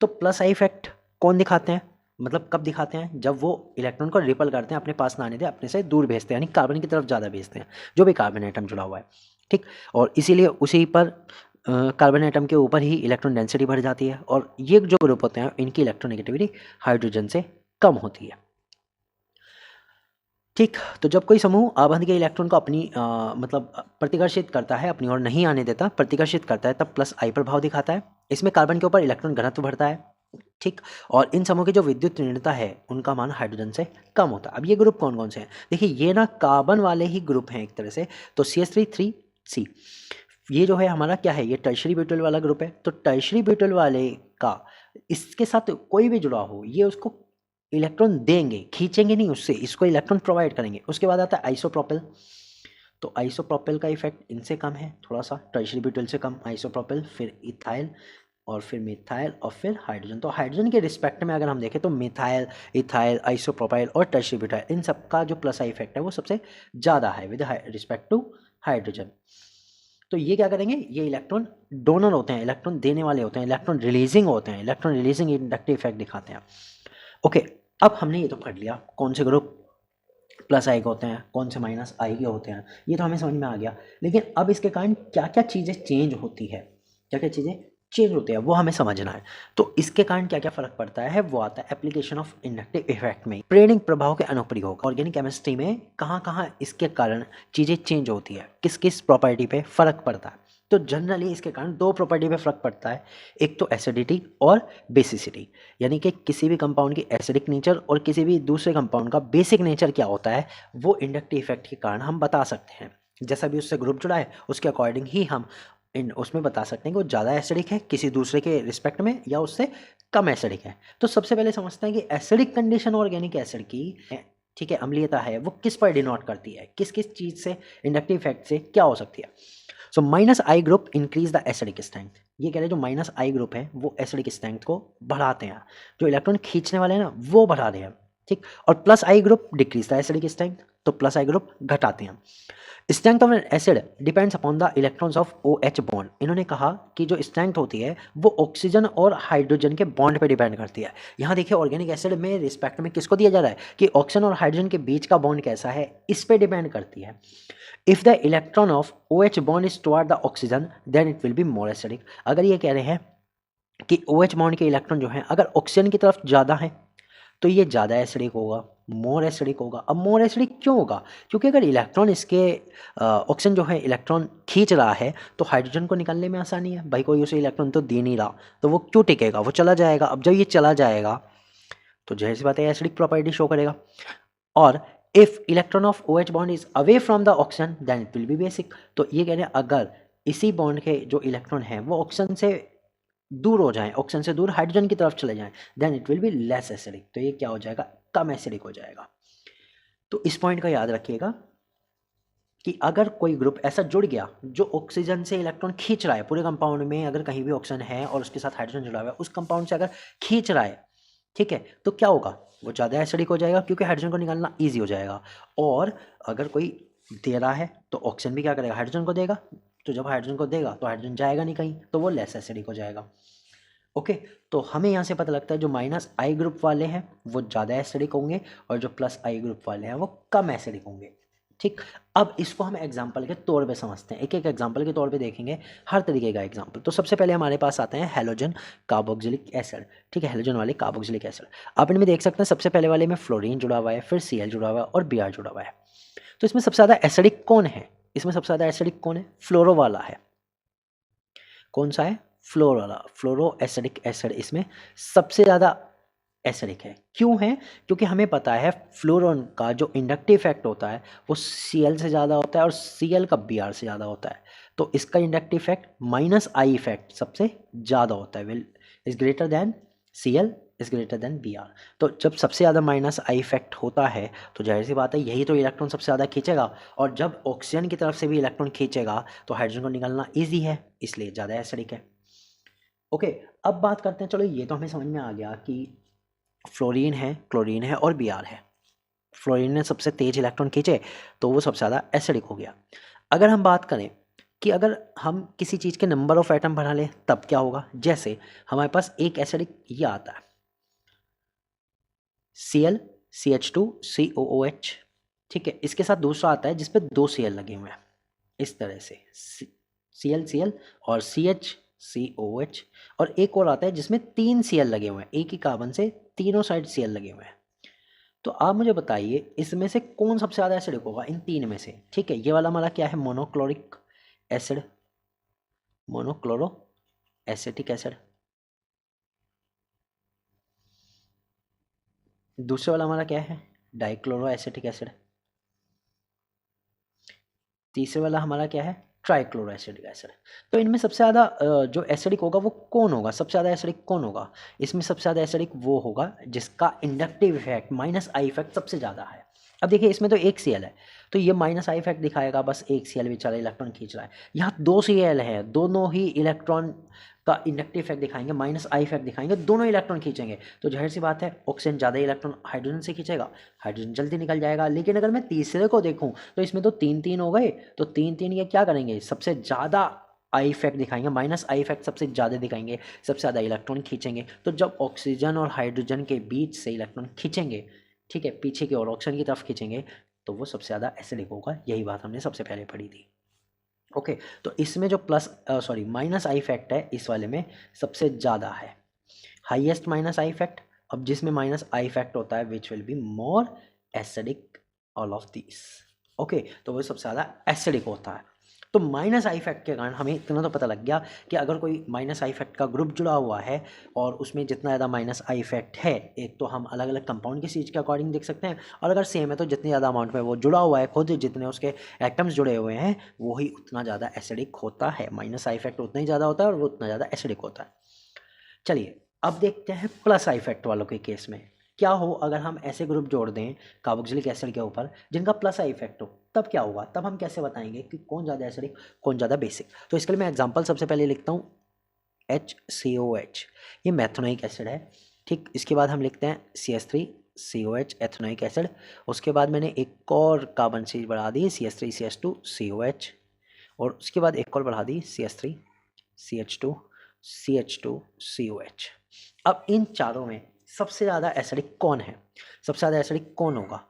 तो प्लस आई इफेक्ट कौन दिखाते हैं? मतलब कब दिखाते हैं? जब वो इलेक्ट्रॉन को रिपल करते हैं, अपने पास ना आने दे, अपने से दूर भेजते हैं, यानी कार्बन की तरफ ज़्यादा भेजते हैं, जो भी कार्बन एटम जुड़ा हुआ है, ठीक। और इसीलिए उसी पर कार्बन एटम के ऊपर ही इलेक्ट्रॉन डेंसिटी बढ़ जाती है और ये जो ग्रुप होते हैं इनकी इलेक्ट्रोनेगेटिविटी हाइड्रोजन से कम होती है, ठीक। तो जब कोई समूह आबंध के इलेक्ट्रॉन को अपनी मतलब प्रतिकर्षित करता है, अपनी ओर नहीं आने देता, प्रतिकर्षित करता है, तब प्लस आई प्रभाव दिखाता है। इसमें कार्बन के ऊपर इलेक्ट्रॉन घनत्व बढ़ता है, ठीक। और इन समूह की जो विद्युत ऋणता है उनका मान हाइड्रोजन से कम होता है। अब ये ग्रुप कौन कौन से हैं? देखिए ये ना कार्बन वाले ही ग्रुप हैं एक तरह से। तो CH3 ये जो है हमारा क्या है? ये टर्शरी ब्यूटाइल वाला ग्रुप है। तो टर्शरी ब्यूटाइल वाले का इसके साथ कोई भी जुड़ा हो, ये उसको इलेक्ट्रॉन देंगे, खींचेंगे नहीं उससे, इसको इलेक्ट्रॉन प्रोवाइड करेंगे। उसके बाद आता है आइसोप्रोपिल। तो आइसोप्रोपिल का इफेक्ट इनसे कम है थोड़ा सा, टर्शरी ब्यूटाइल से कम। आइसोप्रोपिल, फिर इथाइल और फिर मिथाइल और फिर हाइड्रोजन। तो हाइड्रोजन के रिस्पेक्ट में अगर हम देखें तो मिथाइल, इथाइल, आइसोप्रोपाइल और टर्शरी ब्यूटाइल, इन सबका जो प्लस आई इफेक्ट है वो सबसे ज़्यादा है विद रिस्पेक्ट टू हाइड्रोजन। तो ये क्या करेंगे? ये इलेक्ट्रॉन डोनर होते हैं, इलेक्ट्रॉन देने वाले होते हैं, इलेक्ट्रॉन रिलीजिंग होते हैं, इलेक्ट्रॉन रिलीजिंग इंडक्टिव इफेक्ट दिखाते हैं। ओके, अब हमने ये तो पढ़ लिया कौन से ग्रुप प्लस आई के होते हैं, कौन से माइनस आई के होते हैं, ये तो हमें समझ में आ गया। लेकिन अब इसके कारण क्या क्या चीज़ें चेंज होती है, क्या क्या चीज़ें चेंज होती है वो हमें समझना है। तो इसके कारण क्या क्या फर्क पड़ता है वो आता है एप्लीकेशन ऑफ इंडक्टिव इफेक्ट में, प्रेरणिक प्रभाव के अनुप्रयोग। ऑर्गेनिक केमिस्ट्री में कहाँ कहाँ इसके कारण चीज़ें चेंज होती है, किस किस प्रॉपर्टी पे फर्क पड़ता है। तो जनरली इसके कारण दो प्रॉपर्टी पे फर्क पड़ता है, एक तो एसिडिटी और बेसिसिटी, यानी कि किसी भी कंपाउंड की एसिडिक नेचर और किसी भी दूसरे कंपाउंड का बेसिक नेचर क्या होता है वो इंडक्टिव इफेक्ट के कारण हम बता सकते हैं। जैसा भी उससे ग्रुप जुड़ा है उसके अकॉर्डिंग ही हम इन उसमें बता सकते हैं कि वो ज़्यादा एसिडिक है किसी दूसरे के रिस्पेक्ट में या उससे कम एसिडिक है। तो सबसे पहले समझते हैं कि एसिडिक कंडीशन ऑर्गेनिक एसिड की ठीक है अम्लीयता है वो किस पर डिनोट करती है, किस किस चीज़ से, इंडक्टिव इफेक्ट से क्या हो सकती है। So minus I group increase the acidic strength. ये कह रहे हैं जो माइनस आई ग्रुप है वो एसिडिक स्ट्रेंथ को बढ़ाते हैं, जो इलेक्ट्रॉन खींचने वाले हैं ना वो बढ़ा रहे हैं, ठीक। और plus I group decrease the acidic strength, तो प्लस आई ग्रुप घटाते हैं। Strength of N acid depends upon the electrons of OH bond. इन्होंने कहा कि जो स्ट्रेंथ होती है वो ऑक्सीजन और हाइड्रोजन के बॉन्ड पे डिपेंड करती है। यहाँ देखिए ऑर्गेनिक एसिड में रिस्पेक्ट में किसको दिया जा रहा है कि ऑक्सीजन और हाइड्रोजन के बीच का बॉन्ड कैसा है इस पे डिपेंड करती है। If the electron of OH bond is toward the oxygen then it will be more acidic. अगर ये कह रहे हैं कि OH बॉन्ड के इलेक्ट्रॉन जो है अगर ऑक्सीजन की तरफ ज़्यादा है तो ये ज़्यादा एसिडिक होगा, मोर एसिडिक होगा। अब मोर एसिडिक क्यों होगा? क्योंकि अगर इलेक्ट्रॉन इसके ऑक्सीजन जो है इलेक्ट्रॉन खींच रहा है तो हाइड्रोजन को निकालने में आसानी है, भाई कोई उसे इलेक्ट्रॉन तो दे नहीं रहा तो वो क्यों टिकेगा, वो चला जाएगा। अब जब ये चला जाएगा तो जाहिर सी बात है एसिडिक प्रॉपर्टी शो करेगा। और if electron of OH bond is away from the oxygen then it will be basic. तो ये कह रहे हैं अगर इसी बॉन्ड के जो इलेक्ट्रॉन है वो ऑक्सीजन से दूर हो जाएं, ऑक्सीजन से दूर हाइड्रोजन की तरफ चले जाएं then it will be less acidic. तो ये क्या हो जाएगा, कम एसिडिक हो जाएगा। तो इस पॉइंट का याद रखिएगा कि अगर कोई ग्रुप ऐसा जुड़ गया जो ऑक्सीजन से इलेक्ट्रॉन खींच रहा है, पूरे कंपाउंड में अगर कहीं भी ऑक्सीजन है और उसके साथ हाइड्रोजन जुड़ा हुआ है उस कंपाउंड से अगर खींच रहा है, ठीक है, तो क्या होगा, वो ज़्यादा एसिडिक हो जाएगा क्योंकि हाइड्रोजन को निकालना ईजी हो जाएगा। और अगर कोई दे रहा है तो ऑक्सीजन भी क्या करेगा, हाइड्रोजन को देगा, तो जब हाइड्रोजन को देगा तो हाइड्रोजन जाएगा नहीं कहीं तो वो लेस एसिडिक हो जाएगा। ओके, तो हमें यहाँ से पता लगता है जो माइनस आई ग्रुप वाले हैं वो ज़्यादा एसिडिक होंगे और जो प्लस आई ग्रुप वाले हैं वो कम एसिडिक होंगे, ठीक। अब इसको हम एग्जाम्पल के तौर पे समझते हैं, एक एक एग्जाम्पल के तौर पे देखेंगे हर तरीके का एग्जाम्पल। तो सबसे पहले हमारे पास आते हैं हेलोजन कार्बोक्सिलिक एसिड, ठीक है, हेलोजन वाले कार्बोक्सिलिक एसिड। आप इनमें देख सकते हैं सबसे पहले वाले में फ्लोरीन जुड़ा हुआ है, फिर Cl जुड़ा हुआ है और Br जुड़ा हुआ है। तो इसमें सबसे ज़्यादा एसिडिक कौन है, इसमें सबसे ज़्यादा एसिडिक कौन है, फ्लोरो वाला है। कौन सा है, फ्लोरो वाला, फ्लोरो एसिडिक एसिड इसमें सबसे ज़्यादा एसिडिक है। क्यों है, क्योंकि हमें पता है फ्लोरोन का जो इंडक्टिव इफेक्ट होता है वो Cl से ज़्यादा होता है और Cl का Br से ज़्यादा होता है। तो इसका inductive effect minus I effect सबसे ज़्यादा होता है, will is greater than Cl is greater than Br। तो जब सबसे ज़्यादा माइनस आई इफेक्ट होता है तो जाहिर सी बात है यही तो इलेक्ट्रॉन सबसे ज़्यादा खींचेगा, और जब ऑक्सीजन की तरफ से भी इलेक्ट्रॉन खींचेगा तो हाइड्रोजन को निकालना ईजी है, इसलिए ज़्यादा एसिडिक है। ओके, अब बात करते हैं, चलो ये तो हमें समझ में आ गया कि फ्लोरीन है, क्लोरीन है और Br है। फ्लोरीन ने सबसे तेज इलेक्ट्रॉन खींचे तो वो सबसे ज़्यादा एसिडिक हो गया। अगर हम बात करें कि अगर हम किसी चीज़ के नंबर ऑफ एटम बढ़ा लें तब क्या होगा, जैसे हमारे पास एक एसिडिक ये आता है Cl CH2 COOH, ठीक है, इसके साथ दूसरा आता है जिसपे 2 Cl लगे हुए हैं, इस तरह से Cl Cl और CH COH, और एक और आता है जिसमें 3 Cl लगे हुए हैं, एक ही कार्बन से तीनों साइड Cl लगे हुए हैं। तो आप मुझे बताइए इसमें से कौन सबसे ज़्यादा एसिडिक होगा इन तीन में से, ठीक है। ये वाला हमारा क्या है, मोनोक्लोरिक एसिड, मोनोक्लोरो एसिटिक एसिड। दूसरे वाला हमारा क्या है, डाइक्लोरो एसिटिक एसिड। तीसरे वाला हमारा क्या है, ट्राइक्लोरो एसिडिक एसिड। तो इनमें सबसे ज़्यादा जो एसिडिक होगा वो कौन होगा, सबसे ज़्यादा एसिडिक कौन होगा, इसमें सबसे ज़्यादा एसिडिक वो होगा जिसका inductive effect minus I effect सबसे ज़्यादा है। अब देखिए इसमें तो एक Cl है तो ये माइनस आई इफेक्ट दिखाएगा, बस एक Cl बेचारा इलेक्ट्रॉन खींच रहा है। यहाँ 2 Cl है, दोनों ही इलेक्ट्रॉन का इंडक्टिव इफेक्ट दिखाएंगे, माइनस आई इफेक्ट दिखाएंगे, दोनों इलेक्ट्रॉन खींचेंगे। तो जाहिर सी बात है ऑक्सीजन ज़्यादा इलेक्ट्रॉन हाइड्रोजन से खींचेगा, हाइड्रोजन जल्दी निकल जाएगा। लेकिन अगर मैं तीसरे को देखूँ तो इसमें तो 3-3 हो गए, तो 3-3 ये क्या करेंगे, सबसे ज़्यादा आई इफेक्ट दिखाएंगे, माइनस आई इफेक्ट सबसे ज़्यादा दिखाएंगे, सबसे ज़्यादा इलेक्ट्रॉन खींचेंगे। तो जब ऑक्सीजन और हाइड्रोजन के बीच से इलेक्ट्रॉन खींचेंगे, ठीक है, पीछे की ओर ऑक्सीजन की तरफ खींचेंगे तो वो सबसे ज़्यादा एसिडिक होगा। यही बात हमने सबसे पहले पढ़ी थी। ओके, तो इसमें जो माइनस आई इफेक्ट है इस वाले में सबसे ज़्यादा है, हाईएस्ट माइनस आई इफेक्ट। अब जिसमें माइनस आई इफेक्ट होता है which will be more acidic all of this. Okay, तो वो सबसे ज़्यादा एसिडिक होता है। तो माइनस आई इफेक्ट के कारण हमें इतना तो पता लग गया कि अगर कोई माइनस आई इफेक्ट का ग्रुप जुड़ा हुआ है और उसमें जितना ज़्यादा माइनस आई इफेक्ट है, एक तो हम अलग अलग कंपाउंड की सीरीज के अकॉर्डिंग देख सकते हैं, और अगर सेम है तो जितनी ज़्यादा अमाउंट में वो जुड़ा हुआ है, खुद जितने उसके एटम्स जुड़े हुए हैं वही उतना ज़्यादा एसिडिक होता है। माइनस आई इफेक्ट उतना ही ज़्यादा होता है और वो उतना ज़्यादा एसिडिक होता है। चलिए अब देखते हैं प्लस आई इफेक्ट वालों के केस में क्या हो अगर हम ऐसे ग्रुप जोड़ दें कार्बोक्सिलिक एसिड के ऊपर जिनका प्लस आई इफेक्ट हो, तब क्या होगा? तब हम कैसे बताएंगे कि कौन ज़्यादा एसिडिक कौन ज़्यादा बेसिक? तो इसके लिए मैं एग्जांपल सबसे पहले लिखता हूँ HCOH, ये मैथनोइक एसिड है। ठीक, इसके बाद हम लिखते हैं CH3COH एथनोइक एसिड। उसके बाद मैंने एक और कार्बन सीरीज बढ़ा दी CH3CH2COH, और उसके बाद एक और बढ़ा दी CH3CH2CH2COH। अब इन चारों में सबसे ज़्यादा एसिडिक कौन है? सबसे ज़्यादा एसिडिक कौन होगा?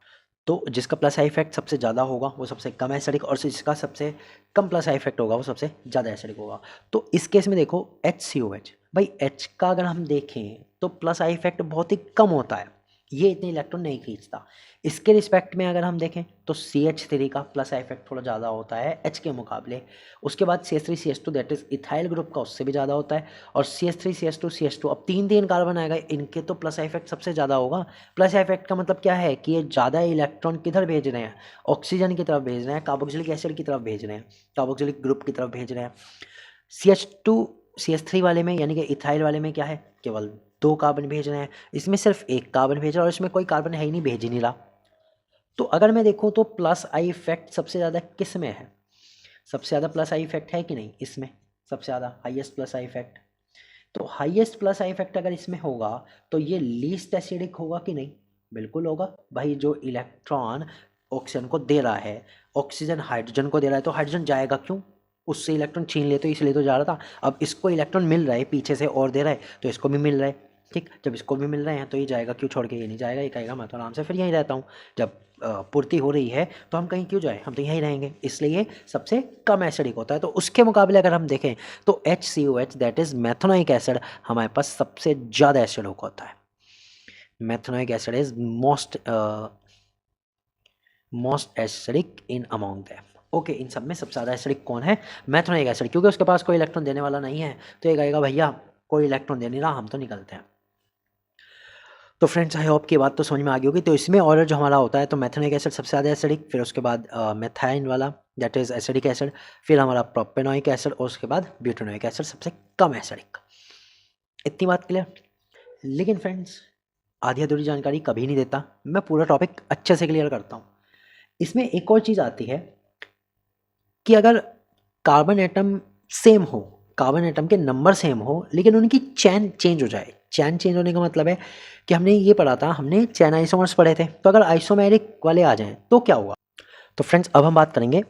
तो जिसका प्लस आई इफेक्ट सबसे ज़्यादा होगा वो सबसे कम एसिडिक, और जिसका सबसे कम प्लस आई इफेक्ट होगा वो सबसे ज़्यादा एसिडिक होगा। तो इस केस में देखो HCOH, भाई H का अगर हम देखें तो प्लस आई इफेक्ट बहुत ही कम होता है, ये इतने इलेक्ट्रॉन नहीं खींचता। इसके रिस्पेक्ट में अगर हम देखें तो CH3 का प्लस आई इफेक्ट थोड़ा ज़्यादा होता है H के मुकाबले। उसके बाद CH3CH2 that is ethyl group का, उससे भी ज़्यादा होता है। और CH3CH2CH2 अब तीन कार्बन आएगा, इनके तो प्लस आई इफेक्ट सबसे ज़्यादा होगा। प्लस आई इफेक्ट का मतलब क्या है कि ये ज़्यादा इलेक्ट्रॉन किधर भेज रहे हैं? ऑक्सीजन की तरफ भेज रहे हैं, कार्बोक्सिलिक एसिड की तरफ भेज रहे हैं, कार्बोक्सिलिक ग्रुप की तरफ भेज रहे हैं। CH3 वाले में यानी कि इथाइल वाले में क्या है? केवल 2 कार्बन भेज रहे हैं, इसमें सिर्फ 1 कार्बन भेज रहा है और इसमें कोई कार्बन है ही नहीं, भेज ही नहीं रहा। तो अगर मैं देखूं तो प्लस आई इफेक्ट सबसे ज़्यादा किस में है? सबसे ज़्यादा प्लस आई इफेक्ट है कि नहीं इसमें? सबसे ज़्यादा हाईएस्ट प्लस आई इफेक्ट। तो हाईएस्ट प्लस आई इफेक्ट अगर इसमें होगा तो ये लीस्ट एसिडिक होगा कि नहीं? बिल्कुल होगा भाई। जो इलेक्ट्रॉन ऑक्सीजन को दे रहा है, ऑक्सीजन हाइड्रोजन को दे रहा है, तो हाइड्रोजन जाएगा क्यों? उससे इलेक्ट्रॉन छीन ले तो इसलिए तो जा रहा था। अब इसको इलेक्ट्रॉन मिल रहा है पीछे से और दे रहा है, तो इसको भी मिल रहा है। ठीक, जब इसको भी मिल रहे हैं तो ये जाएगा क्यों छोड़ के? ये नहीं जाएगा, ये कहेगा मैं तो आराम से फिर यहीं रहता हूँ। जब पूर्ति हो रही है तो हम कहीं क्यों जाए, हम तो यहीं रहेंगे। इसलिए सबसे कम एसिडिक होता है। तो उसके मुकाबले अगर हम देखें तो HCOH that is methanoic acid हमारे पास सबसे ज़्यादा एसिडिक होता है। Methanoic acid is most acidic in among them. Okay, इन सब में सबसे ज़्यादा एसिडिक कौन है? मैथनोइक एसिड, क्योंकि उसके पास कोई इलेक्ट्रॉन देने वाला नहीं है, तो ये कहेगा भैया कोई इलेक्ट्रॉन दे नहीं रहा, हम तो निकलते हैं। तो फ्रेंड्स आई होप की बात तो समझ में आ गई होगी। तो इसमें ऑर्डर जो हमारा होता है तो मैथनोइक एसिड सबसे ज़्यादा एसिडिक, फिर उसके बाद मेथाइन वाला दैट इज़ एसिडिक एसिड, फिर हमारा प्रोपेनोइक एसिड, और उसके बाद ब्यूटेनोइक एसिड सबसे कम एसिडिक। इतनी बात क्लियर? लेकिन फ्रेंड्स आधी अधूरी जानकारी कभी नहीं देता, मैं पूरा टॉपिक अच्छे से क्लियर करता हूँ। इसमें एक और चीज़ आती है कि अगर कार्बन एटम सेम हो, कार्बन एटम के नंबर सेम हो, लेकिन उनकी चैन चेंज हो जाए। चैन चेंज होने का मतलब है कि हमने ये पढ़ा था, हमने चैन आइसोमर्स पढ़े थे, तो अगर आइसोमेरिक वाले आ जाएं तो क्या होगा? तो फ्रेंड्स अब हम बात करेंगे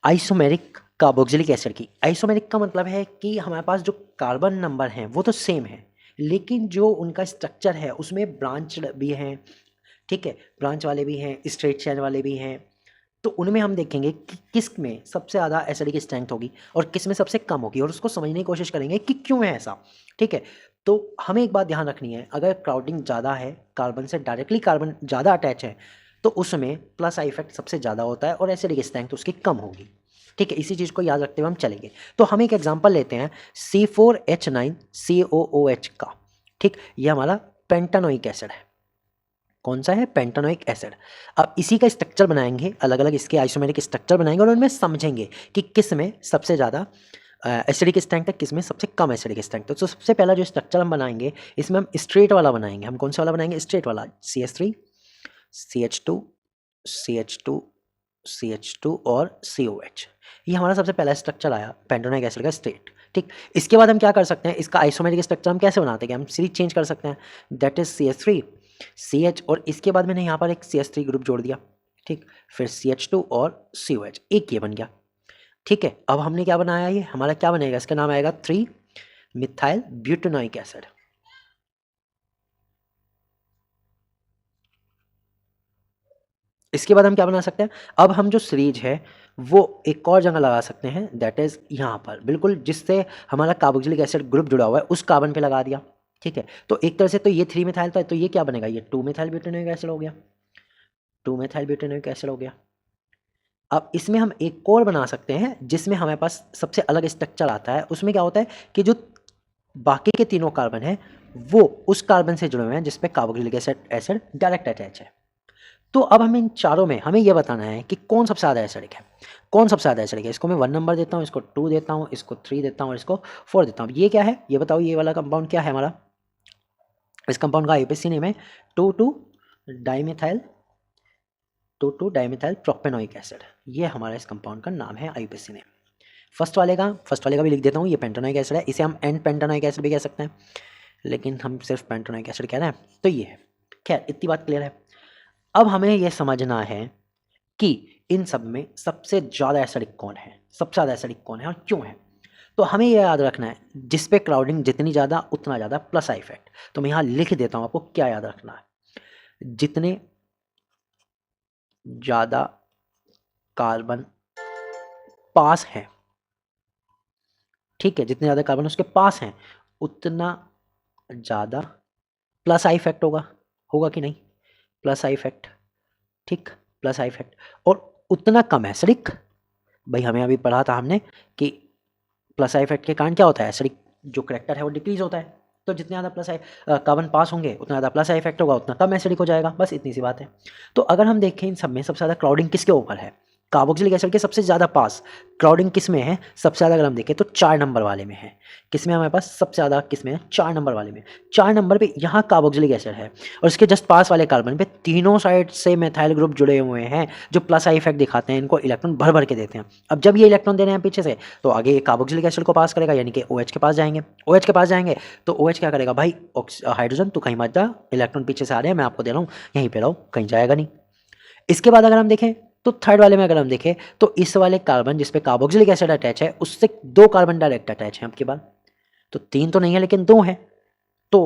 आइसोमेरिक कार्बोक्सिलिक एसिड की। आइसोमेरिक का मतलब है कि हमारे पास जो कार्बन नंबर हैं वो तो सेम है, लेकिन जो उनका स्ट्रक्चर है उसमें ब्रांच भी हैं। ठीक है, ब्रांच वाले भी हैं, स्ट्रेट चैन वाले भी हैं। तो उनमें हम देखेंगे कि किस में सबसे ज़्यादा एसिडिक स्ट्रेंथ होगी और किस में सबसे कम होगी, और उसको समझने की कोशिश करेंगे कि क्यों है ऐसा। ठीक है, तो हमें एक बात ध्यान रखनी है, अगर क्राउडिंग ज़्यादा है, कार्बन से डायरेक्टली कार्बन ज़्यादा अटैच है, तो उसमें प्लस आई इफेक्ट सबसे ज़्यादा होता है और एसिडिक स्ट्रेंथ उसकी कम होगी। ठीक है, इसी चीज़ को याद रखते हुए हम चलेंगे। तो हम एक एग्जाम्पल लेते हैं C4H9COOH का। ठीक, ये हमारा पेंटानोइक एसिड है। कौन सा है? Pentanoic acid. अब इसी का स्ट्रक्चर बनाएंगे, अलग अलग इसके आइसोमेरिक स्ट्रक्चर बनाएंगे और उनमें समझेंगे कि किस में सबसे ज़्यादा एसिडिक स्ट्रेंथ है, किस में सबसे कम एसिडिक स्ट्रेंथ है। तो सबसे पहला जो स्ट्रक्चर हम बनाएंगे इसमें हम स्ट्रेट वाला बनाएंगे। हम कौन सा वाला बनाएंगे? स्ट्रेट वाला। CH3 CH2 CH2 CH2 और COH, ये हमारा सबसे पहला स्ट्रक्चर आया पेंटानोइक एसिड का स्ट्रेट। ठीक, इसके बाद हम क्या कर सकते हैं, इसका आइसोमेरिक स्ट्रक्चर हम कैसे बनाते हैं कि हम सीरीज चेंज कर सकते हैं, दैट इज CH3 CH, और इसके बाद मैंने यहाँ पर एक CH3 ग्रुप जोड़ दिया। ठीक, फिर CH2 और COH, एक ये बन गया। ठीक है, अब हमने क्या बनाया, ये हमारा क्या बनेगा, इसका नाम आएगा 3 मिथाइल ब्यूटेनोइक एसिड। इसके बाद हम क्या बना सकते हैं, अब हम जो सीरीज है वो एक और जगह लगा सकते हैं, दैट इज यहाँ पर बिल्कुल जिससे हमारा कार्बोक्सिलिक एसिड ग्रुप जुड़ा हुआ है उस कार्बन पे लगा दिया। ठीक है, तो एक तरह से तो ये 3 मिथाइल था, तो ये क्या बनेगा, ये 2 मिथाइल ब्यूटेनोइक एसिड हो गया, 2 मिथाइल ब्यूटेनोइक एसिड हो गया। अब इसमें हम एक और बना सकते हैं जिसमें हमारे पास सबसे अलग स्ट्रक्चर आता है। उसमें क्या होता है कि जो बाकी के तीनों कार्बन है वो उस कार्बन से जुड़े हुए हैं जिसपे कार्बोक्सिलिक एसिड डायरेक्ट अटैच है। तो अब हमें इन चारों में हमें यह बताना है कि कौन सबसे ज़्यादा एसिडिक है, कौन सबसे ज़्यादा एसिडिक है। इसको मैं 1 नंबर देता हूँ, इसको 2 देता हूँ, इसको 3 देता हूँ और इसको 4 देता हूँ। ये क्या है ये बताओ, ये वाला कंपाउंड क्या है हमारा? इस कंपाउंड का आईयूपीएसी नेम है 2,2 डाइमेथाइल 2,2 डाइमेथाइल प्रोपेनोइक एसिड। ये हमारा इस कंपाउंड का नाम है आईयूपीएसी नेम। फर्स्ट वाले का भी लिख देता हूँ, ये पेंटानोइक एसिड है, इसे हम एन पेंटानोइक एसिड भी कह सकते हैं, लेकिन हम सिर्फ पेंटानोइक एसिड कह रहे हैं। तो ये है, खैर इतनी बात क्लियर है। अब हमें यह समझना है कि इन सब में सबसे ज़्यादा एसिडिक कौन है, सबसे ज़्यादा एसिडिक कौन है और क्यों है। तो हमें यह याद रखना है जिस पे क्राउडिंग जितनी ज़्यादा उतना ज़्यादा प्लस आई इफेक्ट। तो मैं यहाँ लिख देता हूँ आपको क्या याद रखना है, जितने ज़्यादा कार्बन पास हैं, ठीक है, जितने ज़्यादा कार्बन उसके पास हैं उतना ज़्यादा प्लस आई इफेक्ट होगा, होगा कि नहीं? प्लस आई इफेक्ट, ठीक, प्लस आई इफेक्ट। और उतना कम एसिडिक, भाई हमें अभी पढ़ा था हमने कि प्लस आई इफेक्ट के कारण क्या होता है, एसिडिक जो करेक्टर है वो डिक्रीज होता है। तो जितने ज़्यादा प्लस आई कार्बन पास होंगे उतना ज़्यादा प्लस आई इफेक्ट होगा, उतना कम एसिडिक हो जाएगा, बस इतनी सी बात है। तो अगर हम देखें इन सब में सबसे ज़्यादा क्राउडिंग किसके ऊपर है, कार्बोक्सिलिक एसिड के सबसे ज़्यादा पास क्राउडिंग किस में है सबसे ज़्यादा? अगर हम देखें तो 4 नंबर वाले में है। किस में हमारे पास सबसे ज़्यादा, किस में है? 4 नंबर वाले में। 4 नंबर पे यहाँ कार्बोक्सिलिक एसिड है और इसके जस्ट पास वाले कार्बन पे तीनों साइड से मेथाइल ग्रुप जुड़े हुए हैं जो प्लस आई इफेक्ट दिखाते हैं, इनको इलेक्ट्रॉन भर भर के देते हैं। अब जब ये इलेक्ट्रॉन दे रहे हैं पीछे से तो आगे ये कार्बोक्सिलिक एसिड को पास करेगा, यानी कि OH के पास जाएंगे। OH के पास जाएंगे तो OH क्या करेगा, भाई हाइड्रोजन तू कहीं मत जा, इलेक्ट्रॉन पीछे से आ रहे हैं, मैं आपको दे रहा हूँ, यहीं पे रहो, कहीं जाएगा नहीं। इसके बाद अगर हम देखें तो थर्ड वाले में अगर हम देखें तो इस वाले कार्बन जिसपे कार्बोक्सिलिक एसिड अटैच है उससे 2 कार्बन डायरेक्ट अटैच है आपके पास। तो 3 तो नहीं है लेकिन 2 है, तो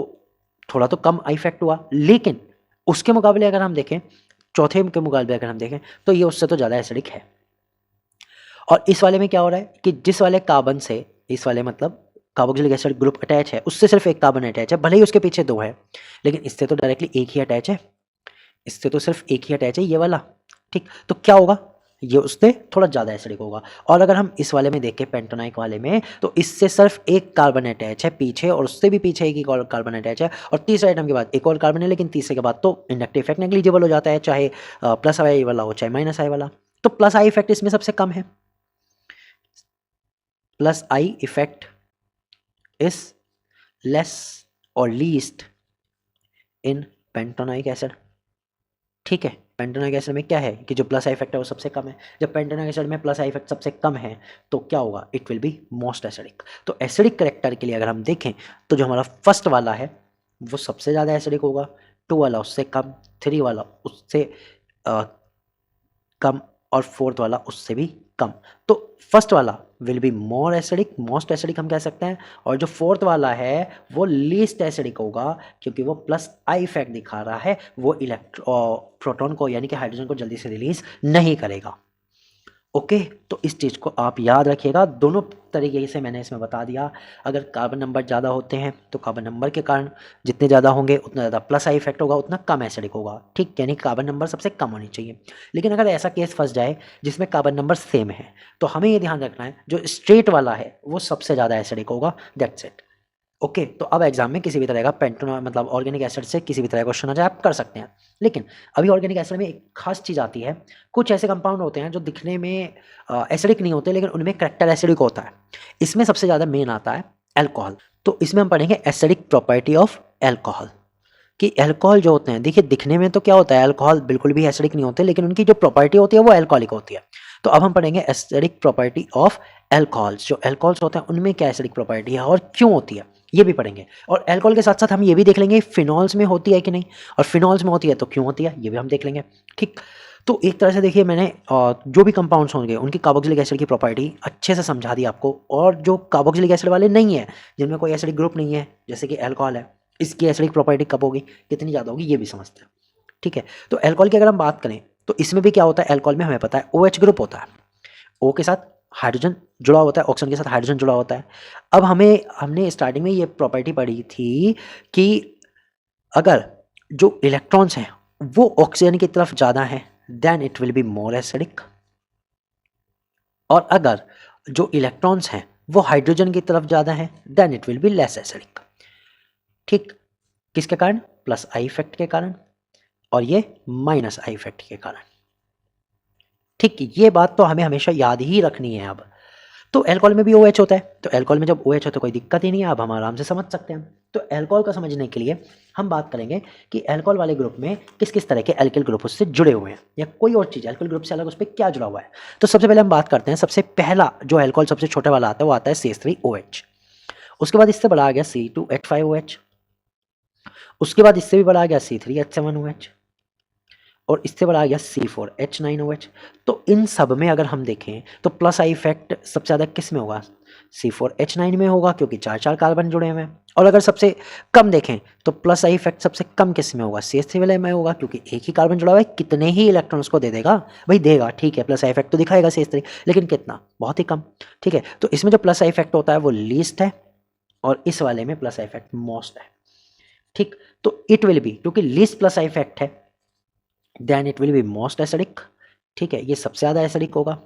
थोड़ा तो कम इफेक्ट हुआ। लेकिन उसके मुकाबले अगर हम देखें, चौथे के मुकाबले अगर हम देखें तो ये उससे तो ज़्यादा एसिडिक है। और इस वाले में क्या हो रहा है कि जिस वाले कार्बन से इस वाले मतलब कार्बोक्सिलिक एसिड ग्रुप अटैच है उससे सिर्फ एक कार्बन अटैच है, भले ही उसके पीछे 2 है, लेकिन इससे तो डायरेक्टली एक ही अटैच है, इससे तो सिर्फ एक ही अटैच है ये वाला, ठीक। तो क्या होगा, ये उससे थोड़ा ज़्यादा एसिडिक होगा। और अगर हम इस वाले में देखें पेंटोनाइक वाले में तो इससे सिर्फ एक कार्बन अटैच है पीछे और उससे भी पीछे एक और कार्बन अटैच है और तीसरे आइटम के बाद एक और कार्बन है, लेकिन तीसरे के बाद तो इंडक्टिव इफेक्ट नेग्लिजिबल हो जाता है, चाहे प्लस आई वाला हो चाहे माइनस आई वाला। तो प्लस आई इफेक्ट इसमें सबसे कम है, plus I effect is less और लीस्ट इन पेंटोनाइक एसिड, ठीक है। पेंटोनाइक एसिड में क्या है कि जो प्लस आई इफेक्ट है वो सबसे कम है। जब पेंटोनाइक एसिड में प्लस आई इफेक्ट सबसे कम है तो क्या होगा, it will be most acidic. तो एसिडिक करेक्टर के लिए अगर हम देखें तो जो हमारा फर्स्ट वाला है वो सबसे ज़्यादा एसिडिक होगा, 2 वाला उससे कम, 3 वाला उससे कम और 4th वाला उससे भी कम। तो फर्स्ट वाला will be more acidic, most acidic हम कह सकते हैं, और जो 4th वाला है वो लीस्ट एसिडिक होगा क्योंकि वो प्लस आई इफेक्ट दिखा रहा है, वो प्रोटॉन को यानी कि हाइड्रोजन को जल्दी से रिलीज नहीं करेगा। ओके, तो इस चीज़ को आप याद रखिएगा, दोनों तरीके से मैंने इसमें बता दिया। अगर कार्बन नंबर ज़्यादा होते हैं तो कार्बन नंबर के कारण जितने ज़्यादा होंगे उतना ज़्यादा प्लस आई इफेक्ट होगा, उतना कम एसिडिक होगा, ठीक, यानी कार्बन नंबर सबसे कम होनी चाहिए। लेकिन अगर ऐसा केस फंस जाए जिसमें कार्बन नंबर सेम है तो हमें ये ध्यान रखना है जो स्ट्रेट वाला है वो सबसे ज़्यादा एसिडिक होगा, दैट्स इट। ओके, तो अब एग्जाम में किसी भी तरह का पेंटोना मतलब ऑर्गेनिक एसिड से किसी भी तरह का क्वेश्चन आ जाए आप कर सकते हैं। लेकिन अभी ऑर्गेनिक एसिड में एक खास चीज़ आती है, कुछ ऐसे कंपाउंड होते हैं जो दिखने में एसिडिक नहीं होते लेकिन उनमें करेक्टर एसिडिक होता है। इसमें सबसे ज़्यादा मेन आता है अल्कोहल। तो इसमें हम पढ़ेंगे एसिडिक प्रॉपर्टी ऑफ अल्कोहल, कि अल्कोहल जो होते हैं, देखिए दिखने में तो क्या होता है, अल्कोहल बिल्कुल भी एसिडिक नहीं होते लेकिन उनकी जो प्रॉपर्टी होती है वो अल्कोहलिक होती है। तो अब हम पढ़ेंगे एसिडिक प्रॉपर्टी ऑफ अल्कोहल्स, जो अल्कोहल्स होते हैं उनमें क्या एसिडिक प्रॉपर्टी है और क्यों होती है ये भी पढ़ेंगे। और अल्कोहल के साथ साथ हम ये भी देख लेंगे फिनॉल्स में होती है कि नहीं, और फिनॉल्स में होती है तो क्यों होती है ये भी हम देख लेंगे, ठीक। तो एक तरह से देखिए मैंने जो भी कंपाउंड्स होंगे उनकी कार्बोक्सिलिक एसिड की प्रॉपर्टी अच्छे से समझा दी आपको। और जो कार्बोक्सिलिक एसिड वाले नहीं है, जिनमें कोई एसिडिक ग्रुप नहीं है जैसे कि अल्कोहल है, इसकी एसिडिक प्रॉपर्टी कब होगी, कितनी ज़्यादा होगी, ये भी समझते हैं, ठीक है। तो अल्कोहल की अगर हम बात करें तो इसमें भी क्या होता है, अल्कोहल में हमें पता है OH ग्रुप होता है, O के साथ हाइड्रोजन जुड़ा होता है, ऑक्सीजन के साथ हाइड्रोजन जुड़ा होता है। अब हमने स्टार्टिंग में ये प्रॉपर्टी पढ़ी थी कि अगर जो इलेक्ट्रॉन्स हैं वो ऑक्सीजन की तरफ ज़्यादा हैं then it will be more acidic, और अगर जो इलेक्ट्रॉन्स हैं वो हाइड्रोजन की तरफ ज़्यादा हैं then it will be less acidic. ठीक, किसके कारण? प्लस आई इफेक्ट के कारण, और ये माइनस आई इफेक्ट के कारण। ठीक, ये बात तो हमें हमेशा याद ही रखनी है। अब तो अल्कोहल में भी OH होता है, तो अल्कोहल में जब OH हो तो कोई दिक्कत ही नहीं है, अब हम आराम से समझ सकते हैं। तो अल्कोहल को समझने के लिए हम बात करेंगे कि अल्कोहल वाले ग्रुप में किस किस तरह के अल्किल ग्रुप उससे जुड़े हुए हैं, या कोई और चीज़ अल्कोहल ग्रुप से अलग उस पर क्या जुड़ा हुआ है। तो सबसे पहले हम बात करते हैं, सबसे पहला जो अल्कोहल सबसे छोटा वाला आता है वो आता है CH3OH। उसके बाद इससे बड़ा आ गया C2H5OH। उसके बाद इससे भी बड़ा आ गया C3H7OH, और इससे बड़ा आ गया C4H9OH। तो इन सब में अगर हम देखें तो प्लस आई इफेक्ट सबसे ज़्यादा किस में होगा? C4H9 में होगा, क्योंकि 4 कार्बन जुड़े हुए हैं। और अगर सबसे कम देखें तो प्लस आई इफेक्ट सबसे कम किस में होगा? CH3 वाले में होगा, क्योंकि एक ही कार्बन जुड़ा हुआ है, कितने ही इलेक्ट्रॉन उसको दे देगा भाई, देगा ठीक है, प्लस आई इफेक्ट तो दिखाएगा CH3, लेकिन कितना? बहुत ही कम। ठीक है, तो इसमें जो प्लस आई इफेक्ट होता है वो लीस्ट है, और इस वाले में प्लस आई इफेक्ट मोस्ट है। ठीक, तो इट विल बी, क्योंकि लीस्ट प्लस आई इफेक्ट है then it will be most acidic. ठीक है, ये सबसे ज़्यादा एसिडिक होगा।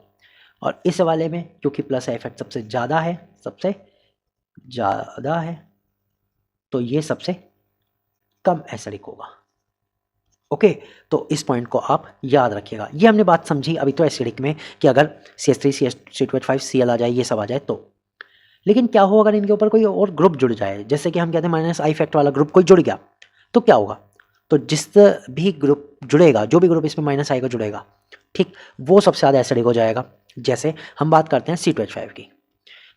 और इस वाले में क्योंकि प्लस इफेक्ट सबसे ज़्यादा है, तो ये सबसे कम एसिडिक होगा। ओके, तो इस पॉइंट को आप याद रखिएगा। ये हमने बात समझी अभी तो एसिडिक में कि अगर CH3 C2H5 Cl आ जाए, ये सब आ जाए तो। लेकिन क्या हो अगर इनके ऊपर कोई और ग्रुप जुड़ जाए, जैसे कि हम कहते हैं माइनस आई इफेक्ट वाला ग्रुप कोई जुड़ गया, तो क्या होगा? तो जिस भी ग्रुप जुड़ेगा, जो भी ग्रुप इसमें माइनस आई का जुड़ेगा, ठीक, वो सबसे ज़्यादा एसिडिक हो जाएगा। जैसे हम बात करते हैं C2H5 की,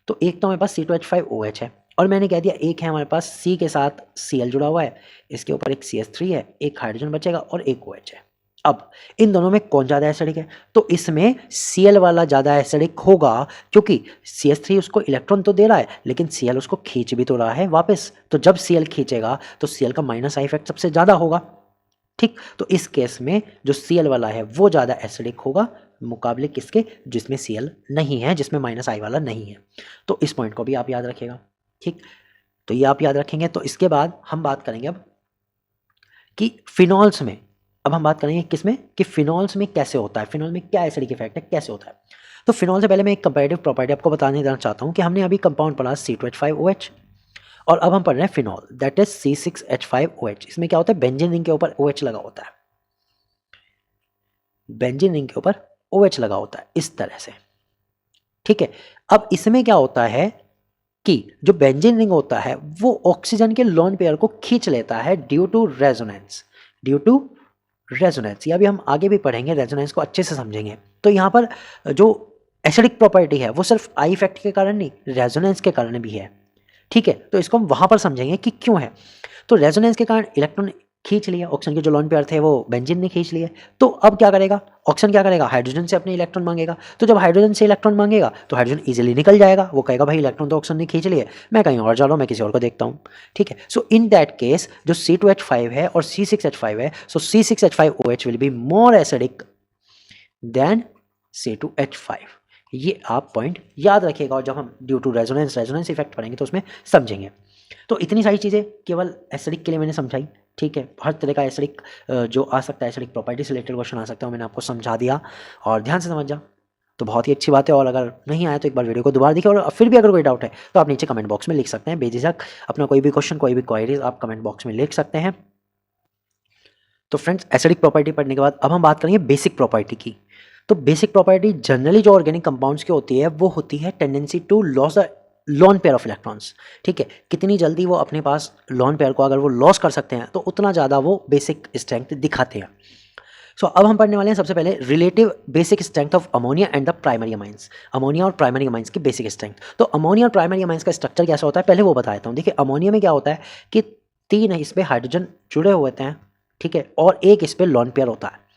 तो एक तो हमारे पास C2H5OH है, और मैंने कह दिया एक है हमारे पास C के साथ Cl जुड़ा हुआ है, इसके ऊपर एक CH3 है, एक हाइड्रोजन बचेगा और एक OH है। अब इन दोनों में कौन ज़्यादा एसिडिक है? तो इसमें Cl वाला ज़्यादा एसिडिक होगा, क्योंकि CH3 उसको इलेक्ट्रॉन तो दे रहा है, लेकिन Cl उसको खींच भी तो रहा है वापस। तो जब Cl खींचेगा तो Cl का माइनस आई इफेक्ट सबसे ज़्यादा होगा। ठीक, तो इस केस में जो Cl वाला है वो ज़्यादा एसिडिक होगा मुकाबले किसके? जिसमें Cl नहीं है, जिसमें माइनस आई वाला नहीं है। तो इस पॉइंट को भी आप याद रखिएगा। ठीक, तो ये आप याद रखेंगे। तो इसके बाद हम बात करेंगे अब कि फिनॉल्स में, अब हम बात करेंगे किसमें? कि फिनॉल्स में कैसे होता है, फिनॉल में क्या एसिडिक इफेक्ट है, कैसे होता है। तो फिनॉल से पहले मैं एक कंपैरेटिव प्रॉपर्टी आपको बताने देना चाहता हूँ कि हमने अभी कंपाउंड पढ़ा C2H5OH, और अब हम पढ़ रहे हैं फिनॉल, दैट इज C6H5OH। इसमें क्या होता है? बेंजीन रिंग के ऊपर OH लगा होता है, बेंजीन रिंग के ऊपर OH लगा होता है इस तरह से। ठीक है, अब इसमें क्या होता है कि जो बेंजीन रिंग होता है वो ऑक्सीजन के लोन पेयर को खींच लेता है ड्यू टू रेजोनेंस, ये अभी हम आगे भी पढ़ेंगे, रेजोनेंस को अच्छे से समझेंगे। तो यहाँ पर जो एसिडिक प्रॉपर्टी है वो सिर्फ आई इफेक्ट के कारण नहीं, रेजोनेंस के कारण भी है। ठीक है, तो इसको हम वहाँ पर समझेंगे कि क्यों है। तो रेजोनेंस के कारण इलेक्ट्रॉन खींच लिए, ऑक्सीजन के जो लोन पेयर थे वो बेंजीन ने खींच लिए। तो अब क्या करेगा ऑक्सीजन? क्या करेगा? हाइड्रोजन से अपने इलेक्ट्रॉन मांगेगा। तो जब हाइड्रोजन से इलेक्ट्रॉन मांगेगा तो हाइड्रोजन इजीली निकल जाएगा, वो कहेगा भाई इलेक्ट्रॉन तो ऑक्सीजन ने खींच लिए, मैं कहीं और जा रहा हूँ, मैं किसी और को देखता हूँ। ठीक है, सो इन दैट केस जो C2H5 है और C6H5 है, सो C6H5OH will be more acidic then C2H5। ये आप पॉइंट याद रखिएगा, और जब हम ड्यू टू रेजोनेंस इफेक्ट पढ़ेंगे तो उसमें समझेंगे। तो इतनी सारी चीज़ें केवल एसिडिक के लिए मैंने समझाई। ठीक है, हर तरह का एसिडिक जो आ सकता है, एसिडिक प्रॉपर्टी से रिलेटेड क्वेश्चन आ सकता है, मैंने आपको समझा दिया, और ध्यान से समझ जा तो बहुत ही अच्छी बात है। और अगर नहीं आया तो एक बार वीडियो को दोबारा देखिए, और फिर भी अगर कोई डाउट है तो आप नीचे कमेंट बॉक्स में लिख सकते हैं, बेझिझक अपना कोई भी क्वेश्चन, कोई भी क्वायरीज आप कमेंट बॉक्स में लिख सकते हैं। तो फ्रेंड्स, एसिडिक प्रॉपर्टी पढ़ने के बाद अब हम बात करेंगे बेसिक प्रॉपर्टी की। तो बेसिक प्रॉपर्टी जनरली जो ऑर्गेनिक कंपाउंड्स की होती है वो होती है tendency to loss the lone pair of electrons. ठीक है, कितनी जल्दी वो अपने पास लॉन पेयर को अगर वो लॉस कर सकते हैं तो उतना ज़्यादा वो बेसिक स्ट्रेंथ दिखाते हैं। सो अब हम पढ़ने वाले हैं सबसे पहले relative basic strength of ammonia and the primary amines. Ammonia और प्राइमरी अमाइंस की बेसिक स्ट्रेंथ। तो अमोनिया और प्राइमरी अमाइंस का स्ट्रक्चर कैसा होता है पहले वो बता देता हूँ। देखिए, अमोनिया में क्या होता है कि 3 इस पे हाइड्रोजन जुड़े हुए होते हैं, ठीक है, और एक इस पे लॉन पेयर होता है।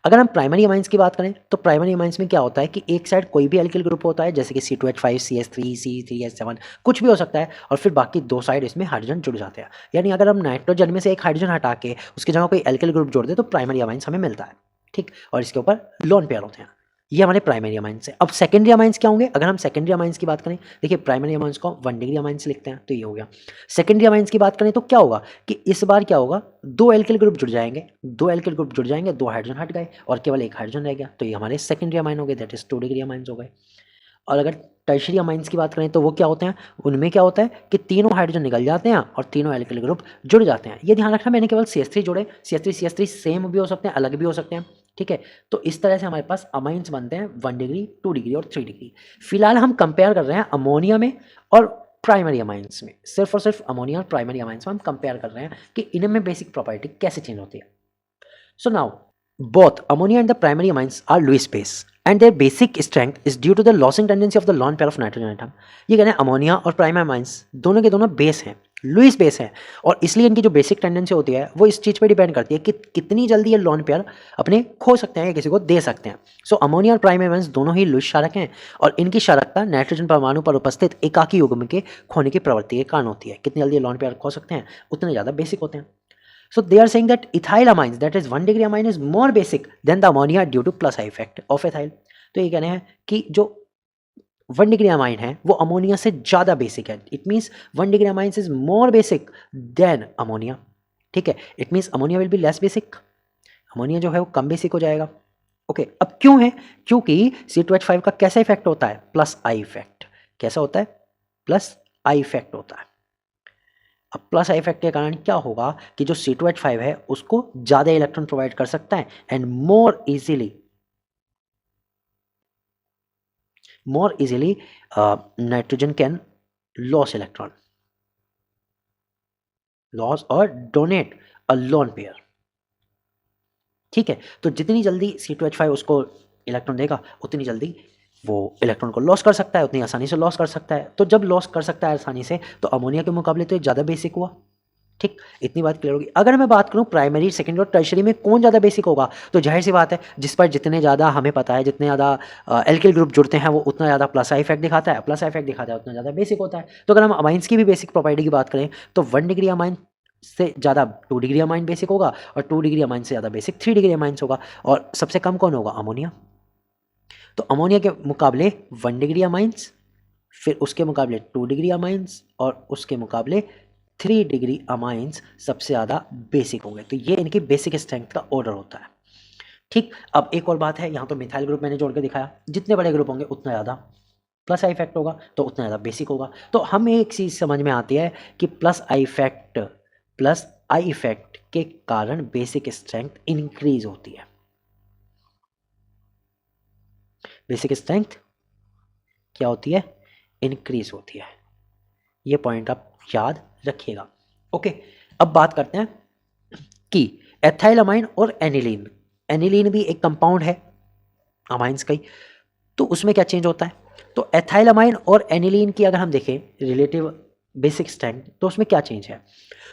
अगर हम प्राइमरी अमाइंस की बात करें तो प्राइमरी अमाइंस में क्या होता है कि एक साइड कोई भी एल्किल ग्रुप होता है, जैसे कि C2H5 CH3 C3H7 कुछ भी हो सकता है, और फिर बाकी 2 साइड इसमें हाइड्रोजन जुड़ जाते हैं। यानी अगर हम नाइट्रोजन में से एक हाइड्रोजन हटा के उसकी जगह कोई एल्किल ग्रुप जोड़ दे तो प्राइमरी अमाइंस हमें मिलता है। ठीक, और इसके ऊपर लोन पेयर होते हैं। ये हमारे प्राइमरी अमाइंस है। अब सेकेंडरी अमाइंस क्या होंगे? अगर हम सेकेंडरी अमाइंस की बात करें, देखिए प्राइमरी अमाइंस को 1 डिग्री अमाइंस लिखते हैं, तो ये हो गया। सेकेंडरी अमाइंस की बात करें तो क्या होगा कि इस बार क्या होगा, 2 एल्किल ग्रुप जुड़ जाएंगे, 2 एल्किल ग्रुप जुड़ जाएंगे, 2 हाइड्रोजन हट गए और केवल एक हाइड्रोजन रह गया, तो ये हमारे सेकेंडरी अमाइन हो गए, दैट इज 2 डिग्री अमाइंस हो गए। और अगर टर्शियरी अमाइंस की बात करें तो वो क्या होते हैं, उनमें क्या होता है कि तीनों हाइड्रोजन निकल जाते हैं और तीनों एल्किल ग्रुप जुड़ जाते हैं। ये ध्यान रखना मैंने केवल CH3 जोड़े, CH3 सेम भी हो सकते हैं, अलग भी हो सकते हैं, ठीक है। तो इस तरह से हमारे पास अमाइंस बनते हैं 1 डिग्री, 2 डिग्री और 3 डिग्री। फिलहाल हम कंपेयर कर रहे हैं अमोनिया में और प्राइमरी अमाइंस में, सिर्फ और सिर्फ अमोनिया और प्राइमरी अमाइंस में हम कंपेयर कर रहे हैं कि इनमें बेसिक प्रॉपर्टी कैसे चेंज होती है। So now, both ammonia and the primary amines are Lewis base, and their basic strength is due to the losing tendency of the lone pair of nitrogen atom. ये कहते हैं ammonia और primary amines दोनों के दोनों base हैं, Lewis base हैं, और इसलिए इनकी जो बेसिक टेंडेंसी होती है वो इस चीज़ पे डिपेंड करती है कि कितनी जल्दी ये लॉन पेयर अपने खो सकते हैं या किसी को दे सकते हैं। सो अमोनिया और प्राइमरी अमाइंस दोनों ही लुइस क्षारक हैं और इनकी क्षारकता नाइट्रोजन परमाणु पर उपस्थित एकाकी युग्म के खोने की प्रवृत्ति के कारण होती है। कितनी जल्दी लॉन पेयर खो सकते हैं उतने ज़्यादा बेसिक होते हैं। So they are saying that ethyl amines, that is 1 degree amine, is more basic than the ammonia due to plus I effect of ethyl. तो ये कहने हैं कि जो 1 degree amine है वो अमोनिया से ज़्यादा बेसिक है। It means 1 degree amines is more basic than ammonia. ठीक है, it means ammonia will be less basic. Ammonia जो है वो कम बेसिक हो जाएगा। ओके, अब क्यों है? क्योंकि C2H5 का कैसा इफेक्ट होता है? Plus I effect. कैसा होता है? प्लस आई इफेक्ट होता है। अब प्लस आई इफेक्ट के कारण क्या होगा कि जो C2H5 है उसको ज़्यादा इलेक्ट्रॉन प्रोवाइड कर सकता है and more easily nitrogen can loss electron, loss और डोनेट अ लोन पेयर। ठीक है, तो जितनी जल्दी C2H5 उसको इलेक्ट्रॉन देगा उतनी जल्दी वो इलेक्ट्रॉन को लॉस कर सकता है, उतनी आसानी से लॉस कर सकता है। तो जब लॉस कर सकता है आसानी से तो अमोनिया के मुकाबले तो ये ज़्यादा बेसिक हुआ। ठीक, इतनी बात क्लियर होगी। अगर मैं बात करूं प्राइमरी, सेकेंडरी और टर्शियरी में कौन ज़्यादा बेसिक होगा, तो जाहिर सी बात है जिस पर जितने ज़्यादा हमें पता है जितने ज़्यादा एल्किल ग्रुप जुड़ते हैं वो उतना ज़्यादा प्लस आई इफेक्ट दिखाता है, प्लस आई इफेक्ट दिखाता है उतना ज़्यादा बेसिक होता है। तो अगर हम अमाइंस की भी बेसिक प्रॉपर्टी की बात करें तो 1 डिग्री अमाइन से ज़्यादा 2 डिग्री अमाइन बेसिक होगा और 2 डिग्री अमाइन से ज़्यादा बेसिक 3 डिग्री अमाइंस होगा। और सबसे कम कौन होगा? अमोनिया। तो अमोनिया के मुकाबले 1 डिग्री अमाइंस, फिर उसके मुकाबले 2 डिग्री अमाइंस और उसके मुकाबले 3 डिग्री अमाइंस सबसे ज़्यादा बेसिक होंगे। तो ये इनकी बेसिक स्ट्रेंथ का ऑर्डर होता है। ठीक, अब एक और बात है, यहाँ तो मिथाइल ग्रुप मैंने जोड़ के दिखाया, जितने बड़े ग्रुप होंगे उतना ज़्यादा प्लस आई इफेक्ट होगा तो उतना ज़्यादा बेसिक होगा। तो हमें एक चीज़ समझ में आती है कि प्लस आई इफेक्ट के कारण बेसिक स्ट्रेंथ इंक्रीज होती है। बेसिक स्ट्रेंथ क्या होती है? इंक्रीज होती है। ये पॉइंट आप याद रखिएगा। ओके, अब बात करते हैं कि एथाइलमाइन और एनिलीन। एनिलीन भी एक कंपाउंड है अमाइंस का ही, तो उसमें क्या चेंज होता है? तो एथाइलमाइन और एनिलीन की अगर हम देखें रिलेटिव बेसिक स्ट्रेंथ तो उसमें क्या चेंज है?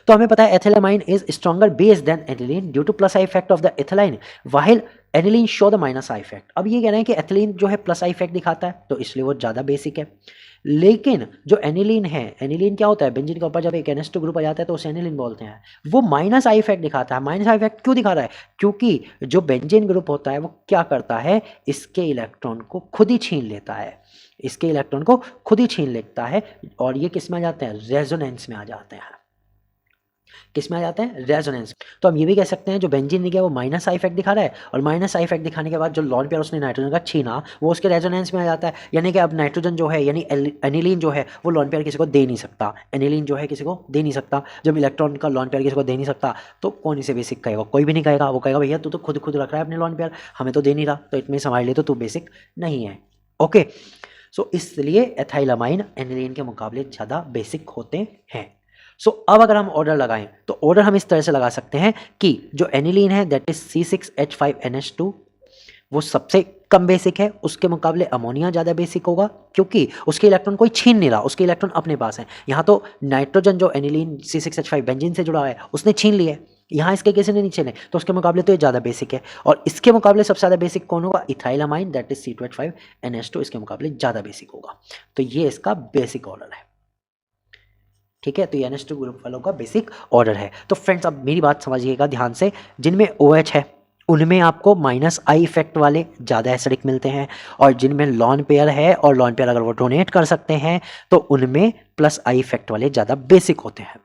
तो हमें पता है ethylamine is stronger base than ethylene due to plus I effect of the ethylene while aniline show the minus I effect. अब ये कह रहे हैं कि एथिलीन जो है प्लस आई इफेक्ट दिखाता है तो इसलिए वो ज़्यादा बेसिक है, लेकिन जो एनिलीन है, एनिलीन क्या होता है? बेंजीन के ऊपर जब एक NH2 ग्रुप आ जाता है तो उसे एनिलीन बोलते हैं, वो माइनस आई इफेक्ट दिखाता है। माइनस आई इफेक्ट क्यों दिखा रहा है? क्योंकि जो बेंजीन ग्रुप होता है वो क्या करता है? इसके इलेक्ट्रॉन को खुद ही छीन लेता है, इसके इलेक्ट्रॉन को खुद ही छीन लेता है और ये किस में आ जाते हैं? रेजोनेंस में आ जाते हैं। किस में आ जाते हैं? रेजोनेंस। तो हम ये भी कह सकते हैं जो बेंजीन गया वो माइनस आई इफेक्ट दिखा रहा है और माइनस आई इफेक्ट दिखाने के बाद जो लॉन पेयर उसने नाइट्रोजन का छीना वो उसके रेजोनेंस में आ जाता है। यानी कि अब नाइट्रोजन जो है यानी एनिलीन जो है वो लॉन पेयर किसी को दे नहीं सकता, एनिलीन जो है किसी को दे नहीं सकता। जब इलेक्ट्रॉन का लॉन पेयर किसी को दे नहीं सकता तो कौन इसे बेसिक कहेगा? कोई भी नहीं कहेगा। वो कहेगा भैया तू तो खुद रख रहा है अपने लॉन पेयर, हमें तो दे नहीं रहा, तो इतने हमारे लिए तो तू बेसिक नहीं है। ओके, सो इसलिए एथाइलमाइन एनिलीन के मुकाबले ज़्यादा बेसिक होते हैं। सो अब अगर हम ऑर्डर लगाएं तो ऑर्डर हम इस तरह से लगा सकते हैं कि जो एनिलीन है दैट इज C6H5NH2 वो सबसे कम बेसिक है, उसके मुकाबले अमोनिया ज़्यादा बेसिक होगा क्योंकि उसके इलेक्ट्रॉन कोई छीन नहीं रहा, उसके इलेक्ट्रॉन अपने पास है। यहाँ तो नाइट्रोजन जो एनिलीन C6H5 बेंजीन से जुड़ा है उसने छीन लिया है, यहाँ इसके किसी ने नहीं छीने, तो उसके मुकाबले तो ये ज़्यादा बेसिक है। और इसके मुकाबले सबसे ज़्यादा बेसिक कौन होगा? इथाइलमाइन दैट इज C2H5NH2 इसके मुकाबले ज़्यादा बेसिक होगा। तो ये इसका बेसिक ऑर्डर है। ठीक है, तो ये NH2 ग्रुप वालों का बेसिक ऑर्डर है। तो फ्रेंड्स अब मेरी बात समझिएगा ध्यान से, जिनमें OH है उनमें आपको माइनस आई इफेक्ट वाले ज़्यादा एसिडिक मिलते हैं और जिनमें लॉन पेयर है और लॉन पेयर अगर वो डोनेट कर सकते हैं तो उनमें प्लस आई इफेक्ट वाले ज़्यादा बेसिक होते हैं।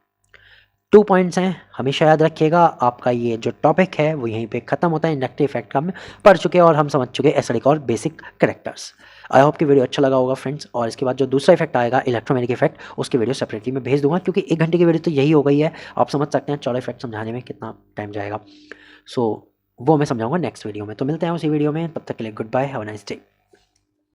2 पॉइंट्स हैं, हमेशा याद रखिएगा। आपका ये जो टॉपिक है वो यहीं पे ख़त्म होता है। इंडक्टिव इफेक्ट का हम पढ़ चुके हैं और हम समझ चुके हैं एसिडिक और बेसिक कैरेक्टर्स। आई होप कि वीडियो अच्छा लगा होगा फ्रेंड्स। और इसके बाद जो दूसरा इफेक्ट आएगा इलेक्ट्रोमैग्नेटिक इफेक्ट, उसकी वीडियो सेपरेटली मैं भेज दूंगा, क्योंकि 1 घंटे की वीडियो तो यही हो गई है। आप समझ सकते हैं 14 इफेक्ट समझाने में कितना टाइम जाएगा। सो वो मैं समझाऊंगा नेक्स्ट वीडियो में। तो मिलते हैं उसी वीडियो में, तब तक के लिए good bye, have a nice day.